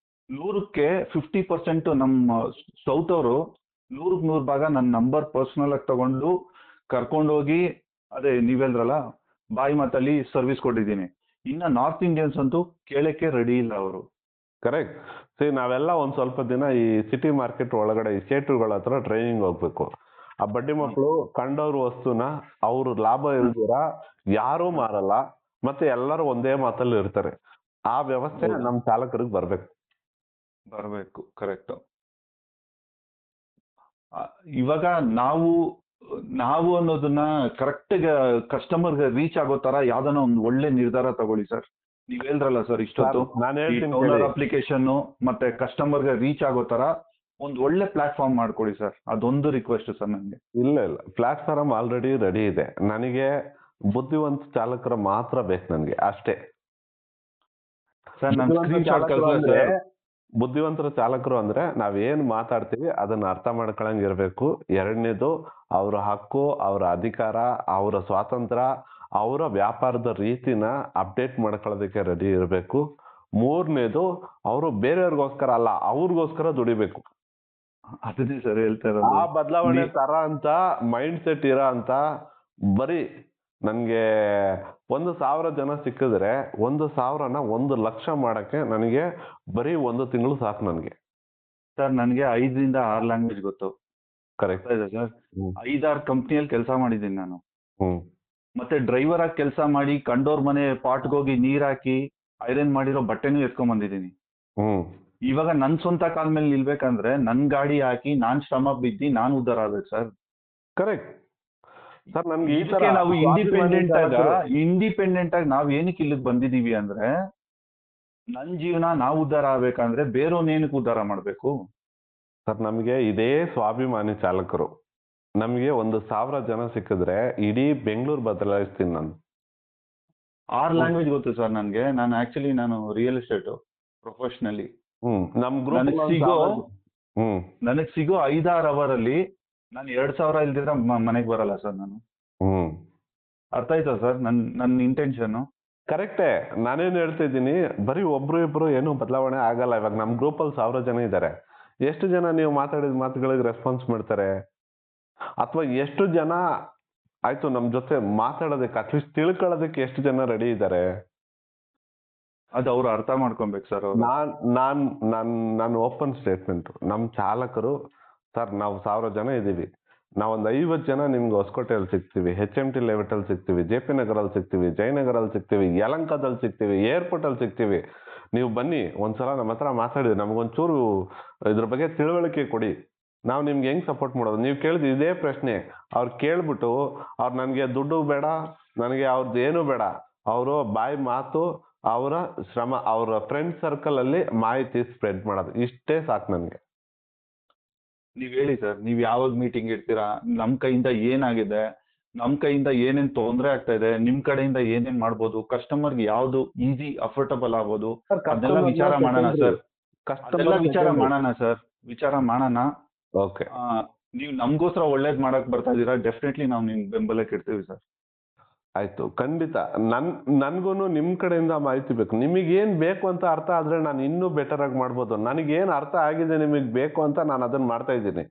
100ಕ್ಕೆ 50% ನಮ್ಮ ಸೌತ್ ಅವರು 100ಕ್ಕೆ 100 ಭಾಗ ನನ್ನ ನಂಬರ್ ಪರ್ಸನಲ್ ಆಗಿ ತಗೊಂಡು ಕರ್ಕೊಂಡೋಗಿ ಅದೇ ನೀವ್ ಹೇಳಿದ್ರಲ್ಲ ಬಾಯಿ ಮಾತಲ್ಲಿ ಸರ್ವಿಸ್ ಕೊಟ್ಟಿದ್ದೀನಿ. ಇನ್ನ ನಾರ್ತ್ ಇಂಡಿಯನ್ಸ್ ಅಂತೂ ಕೇಳಕ್ಕೆ ರೆಡಿ ಇಲ್ಲ ಅವರು. ಕರೆಕ್ಟ್. ನಾವೆಲ್ಲ ಒಂದ್ ಸ್ವಲ್ಪ ದಿನ ಈ ಸಿಟಿ ಮಾರ್ಕೆಟ್ ಒಳಗಡೆ ಈ ಸೇಟುಗಳ ಹತ್ರ ಟ್ರೈನಿಂಗ್ ಹೋಗ್ಬೇಕು. ಆ ಬಡ್ಡಿ ಮಕ್ಕಳು ಕಂಡವ್ರ ವಸ್ತುನ ಅವ್ರು ಲಾಭ ಇಲ್ದಿರ ಯಾರೂ ಮಾರಲ್ಲ, ಮತ್ತೆ ಎಲ್ಲರೂ ಒಂದೇ ಮಾತಲ್ಲಿ ಇರ್ತಾರೆ. ಆ ವ್ಯವಸ್ಥೆ ಹೌದು. ನಮ್ ಚಾಲಕರಿಗೆ ಬರಬೇಕು ಕರೆಕ್ಟ್. ಇವಾಗ ನಾವು ನಾವು ಅನ್ನೋದನ್ನ ಕರೆಕ್ಟ್ ಕಸ್ಟಮರ್ಗೆ ರೀಚ್ ಆಗೋ ತರ ಯಾವ್ದಾನ ಒಂದು ಒಳ್ಳೆ ನಿರ್ಧಾರ ತಗೊಳ್ಳಿ ಸರ್. ನೀವ್ ಹೇಳಿದ್ರಲ್ಲ ಸರ್ ಇಷ್ಟೊತ್ತು ನಾನು ಈ ಹೇಳ್ತೀನಿ ಟೌನರ್ ಕೇಳಿ. ಅಪ್ಲಿಕೇಶನ್ ಮತ್ತೆ ಕಸ್ಟಮರ್ಗೆ ರೀಚ್ ಆಗೋ ತರ ಒಂದು ಒಳ್ಳೆ ಪ್ಲಾಟ್ಫಾರ್ಮ್ ಮಾಡ್ಕೊಡಿ ಸರ್. ಅದೊಂದು ರಿಕ್ವೆಸ್ಟ್ ಸರ್ ನನಗೆ. ಇಲ್ಲ ಪ್ಲಾಟ್ಫಾರ್ಮ್ ಆಲ್ರೆಡಿ ರೆಡಿ ಇದೆ. ನನಗೆ ಬುದ್ಧಿವಂತ ಚಾಲಕರು ಮಾತ್ರ ಬೇಕು ನನಗೆ ಅಷ್ಟೇ. ಸರ್ ನಾನು ಬುದ್ಧಿವಂತ ಸ್ಕ್ರೀನ್ ಶಾಟ್ ಚಾಲಕರು ಕಳ್ಸ ಅಂದ್ರೆ ಸರ್. ಬುದ್ಧಿವಂತರ ಚಾಲಕರು ಅಂದ್ರೆ ನಾವೇನ್ ಮಾತಾಡ್ತೀವಿ ಅದನ್ನ ಅರ್ಥ ಮಾಡ್ಕೊಳಂಗ್ ಇರ್ಬೇಕು. ಎರಡನೇದು ಅವ್ರ ಹಕ್ಕು, ಅವರ ಅಧಿಕಾರ, ಅವರ ಸ್ವಾತಂತ್ರ್ಯ, ಅವರ ವ್ಯಾಪಾರದ ರೀತಿನ ಅಪ್ಡೇಟ್ ಮಾಡ್ಕೊಳ್ಳೋದಕ್ಕೆ ರೆಡಿ ಇರಬೇಕು. ಮೂರನೇದು ಅವರು ಬೇರೆಯವ್ರಿಗೋಸ್ಕರ ಅಲ್ಲ ಅವ್ರಿಗೋಸ್ಕರ ದುಡಿಬೇಕು. ಅದನ್ನೇ ಸರ್ ಹೇಳ್ತಾ ಆ ಇರೋದು. ಬದಲಾವಣೆ ನೀ- ತರ ಅಂತ ಮೈಂಡ್ ಸೆಟ್ ಇರೋ ಅಂತ ಬರೀ ನನ್ಗೆ 1,000 ಜನ ಸಿಕ್ಕಿದ್ರೆ 1,000ನ 1,00,000 ಮಾಡಕ್ಕೆ ನನಗೆ ಬರೀ 1 ತಿಂಗಳು ಸಾಕು ನನಗೆ. ಸರ್ ನನಗೆ 5ರಿಂದ 6 ಲ್ಯಾಂಗ್ವೇಜ್ ಗೊತ್ತು. ಕರೆಕ್ಟ್. ಇದೆ ಸರ್. ಹ್ಮ್ 5-6 ಕಂಪ್ನಿಯಲ್ಲಿ ಕೆಲಸ ಮಾಡಿದ್ದೀನಿ ನಾನು. ಹ್ಮ್ ಮತ್ತೆ ಡ್ರೈವರ್ ಆಗಿ ಕೆಲಸ ಮಾಡಿ ಕಂಡೋರ್ ಮನೆ ಪಾಟ್ಗೆ ಹೋಗಿ ನೀರ್ ಹಾಕಿ ಐರನ್ ಮಾಡಿರೋ ಬಟ್ಟೆನೂ ಎತ್ಕೊಂಡ್ ಬಂದಿದ್ದೀನಿ. ಹ್ಮ್ ಇವಾಗ ನನ್ ಸ್ವಂತ ಕಾಲ್ ಮೇಲೆ ನಿಲ್ಬೇಕಂದ್ರೆ ನನ್ ಗಾಡಿ ಹಾಕಿ ನಾನ್ ಶ್ರಮ ಬಿದ್ದಿ ನಾನ್ ಉದ್ಧಾರ ಆಗ್ಬೇಕು ಸರ್. Correct sir. ನನ್ಗೆ ಈ ತರ ಇದಕ್ಕೆ ನಾವು ಇಂಡಿಪೆಂಡೆಂಟ್ ಚಾಲಕರು- ಆಗಿ ನಾವ್ ಏನಕ್ಕೆ ಇಲ್ಲಿಗೆ ಬಂದಿದೀವಿ ಅಂದ್ರೆ ನನ್ ಜೀವನ ನಾವು ಉದ್ಧಾರ ಆಗ್ಬೇಕಂದ್ರೆ ಬೇರೆಯವ್ನ ಏನಕ್ಕೆ ಉದ್ಧಾರ ಮಾಡ್ಬೇಕು? ಸರ್ ನಮ್ಗೆ ಇದೇ ಸ್ವಾಭಿಮಾನಿ ಚಾಲಕರು. ನಮ್ಗೆ 1,000 ಜನ ಸಿಕ್ಕಿದ್ರೆ ಇಡೀ ಬೆಂಗಳೂರು ಬದಲಾಯಿಸ್ತೀನಿ ನಾನು. 6 ಲ್ಯಾಂಗ್ವೇಜ್ ಗೊತ್ತು ಸರ್ ನನ್ಗೆ. ನಾನು ರಿಯಲ್ ಎಸ್ಟೇಟ್ ಪ್ರೊಫೆಷನಲಿ. ನಮ್ ಗ್ರೂಪ್ ನನಗ್ ಸಿಗೋ 5-6 ಅವರ್ ಅಲ್ಲಿ ನಾನು 2,000 ಇಲ್ದಿದ್ರೆ ಮನೆಗೆ ಬರಲ್ಲ ಸರ್ ನಾನು. ಅರ್ಥ ಆಯ್ತಾ ಸರ್ ನನ್ನ ಇಂಟೆನ್ಷನ್? ಕರೆಕ್ಟೇ. ನಾನೇನು ಹೇಳ್ತಾ ಇದ್ದೀನಿ, ಬರೀ ಒಬ್ರು ಇಬ್ರು ಏನು ಬದಲಾವಣೆ ಆಗಲ್ಲ. ಇವಾಗ ನಮ್ ಗ್ರೂಪ್ ಅಲ್ಲಿ 1,000 ಜನ ಇದ್ದಾರೆ. ಎಷ್ಟು ಜನ ನೀವು ಮಾತಾಡಿದ ಮಾತುಗಳಿಗೆ ರೆಸ್ಪಾನ್ಸ್ ಮಾಡ್ತಾರೆ? ಅಥವಾ ಎಷ್ಟು ಜನ ಆಯ್ತು ನಮ್ ಜೊತೆ ಮಾತಾಡೋದಕ್ಕೆ ಅಟ್ಲೀಸ್ಟ್ ತಿಳ್ಕೊಳ್ಳೋದಕ್ಕೆ ಎಷ್ಟು ಜನ ರೆಡಿ ಇದ್ದಾರೆ? ಅದು ಅವ್ರು ಅರ್ಥ ಮಾಡ್ಕೊಬೇಕು ಸರ್. ನಾನು ಓಪನ್ ಸ್ಟೇಟ್ಮೆಂಟ್, ನಮ್ ಚಾಲಕರು ಸರ್ ನಾವು 1,000 ಜನ ಇದೀವಿ. ನಾವೊಂದು 50 ಜನ ನಿಮ್ಗೆ ಹೊಸಕೋಟೆಯಲ್ಲಿ ಸಿಗ್ತೀವಿ, HMT ಲೇಔಟ್ ಅಲ್ಲಿ ಸಿಗ್ತೀವಿ, JP ನಗರಲ್ಲಿ ಸಿಗ್ತೀವಿ, ಜಯನಗರಲ್ಲಿ ಸಿಗ್ತೀವಿ, ಯಲಹಂಕದಲ್ಲಿ ಸಿಗ್ತೀವಿ, ಏರ್ಪೋರ್ಟ್ ಅಲ್ಲಿ ಸಿಗ್ತೀವಿ. ನೀವು ಬನ್ನಿ ಒಂದ್ಸಲ ನಮ್ಮ ಹತ್ರ ಮಾತಾಡಿ, ನಮಗೊಂಚೂರು ಇದ್ರ ಬಗ್ಗೆ ತಿಳುವಳಿಕೆ ಕೊಡಿ. ನಾವು ನಿಮ್ಗೆ ಹೆಂಗ್ ಸಪೋರ್ಟ್ ಮಾಡೋದು? ನೀವು ಕೇಳಿದ ಇದೇ ಪ್ರಶ್ನೆ ಅವ್ರು ಕೇಳ್ಬಿಟ್ಟು ಅವ್ರು ನನ್ಗೆ ದುಡ್ಡು ಬೇಡ, ನನಗೆ ಅವ್ರದ್ದು ಏನು ಬೇಡ, ಅವರು ಬಾಯಿ ಮಾತು, ಅವರ ಶ್ರಮ, ಅವರ ಫ್ರೆಂಡ್ ಸರ್ಕಲ್ ಅಲ್ಲಿ ಮಾಹಿತಿ ಸ್ಪ್ರೆಡ್ ಮಾಡೋದು, ಇಷ್ಟೇ ಸಾಕು ನನ್ಗೆ. ನೀವ್ ಹೇಳಿ ಸರ್, ನೀವ್ ಯಾವಾಗ ಮೀಟಿಂಗ್ ಇಡ್ತೀರಾ? ನಮ್ ಕೈಯಿಂದ ಏನಾಗಿದೆ, ನಮ್ ಕೈಯಿಂದ ಏನೇನ್ ತೊಂದ್ರೆ ಆಗ್ತಾ ಇದೆ, ನಿಮ್ ಕಡೆಯಿಂದ ಏನೇನ್ ಮಾಡ್ಬೋದು, ಕಸ್ಟಮರ್ಗೆ ಯಾವ್ದು ಈಸಿ ಅಫೋರ್ಡಬಲ್ ಆಗ್ಬೋದು, ಅದೆಲ್ಲ ವಿಚಾರ ಮಾಡೋಣ ಸರ್. ವಿಚಾರ ಮಾಡೋಣ. ಓಕೆ. ನೀವು ನಮ್ಗೋಸ್ಕರ ಒಳ್ಳೇದ್ ಮಾಡಕ್ ಬರ್ತಾ ಇದೀರಾ, ಡೆಫಿನೆಟ್ಲಿ ನಾವು ನಿಮ್ ಬೆಂಬಲಕ್ಕೆ ಇರ್ತೀವಿ ಸರ್. ಆಯ್ತು, ಖಂಡಿತ. ನನ್ಗೂನು ನಿಮ್ ಕಡೆಯಿಂದ ಮಾಹಿತಿ ಬೇಕು. ನಿಮಗೇನ್ ಬೇಕು ಅಂತ ಅರ್ಥ ಆದ್ರೆ ನಾನು ಇನ್ನೂ ಬೆಟರ್ ಆಗಿ ಮಾಡ್ಬೋದು. ನನಗೇನ್ ಅರ್ಥ ಆಗಿದೆ ನಿಮಗ್ ಬೇಕು ಅಂತ ನಾನು ಅದನ್ನ ಮಾಡ್ತಾ ಇದ್ದೀನಿ.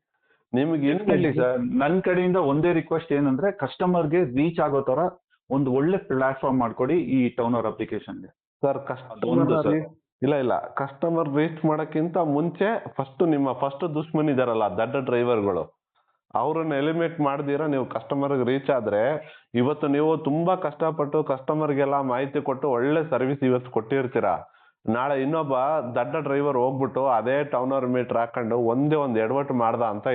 ನಿಮ್ಗೆ ಸರ್ ನನ್ ಕಡೆಯಿಂದ ಒಂದೇ ರಿಕ್ವೆಸ್ಟ್ ಏನಂದ್ರೆ ಕಸ್ಟಮರ್ಗೆ ರೀಚ್ ಆಗೋ ತರ ಒಂದು ಒಳ್ಳೆ ಪ್ಲಾಟ್ಫಾರ್ಮ್ ಮಾಡ್ಕೊಡಿ ಈ ಟೌನರ್ ಅಪ್ಲಿಕೇಶನ್ಗೆ. ಸರ್ ಇಲ್ಲ ಕಸ್ಟಮರ್ ರೀಚ್ ಮಾಡಕ್ಕಿಂತ ಮುಂಚೆ ಫಸ್ಟ್ ದುಶ್ಮನ್ ಇದಾರಲ್ಲ ದಡ್ಡ ಡ್ರೈವರ್ಗಳು, ಅವ್ರನ್ನ ಎಲಿಮಿನೇಟ್ ಮಾಡ್ದಿರಾ ನೀವು ಕಸ್ಟಮರ್ಗೆ ರೀಚ್ ಆದ್ರೆ, ಇವತ್ತು ನೀವು ತುಂಬಾ ಕಷ್ಟಪಟ್ಟು ಕಸ್ಟಮರ್ಗೆಲ್ಲ ಮಾಹಿತಿ ಕೊಟ್ಟು ಒಳ್ಳೆ ಸರ್ವಿಸ್ ಇವತ್ತು ಕೊಟ್ಟಿರ್ತೀರಾ. ನಾಳೆ ಇನ್ನೊಬ್ಬ ದಡ್ಡ ಡ್ರೈವರ್ ಹೋಗ್ಬಿಟ್ಟು ಅದೇ ಟೌನರ್ ಮೀಟರ್ ಹಾಕೊಂಡು ಒಂದೇ ಒಂದು ಎಡವಟ್ಟು ಮಾಡ್ದ ಅಂತ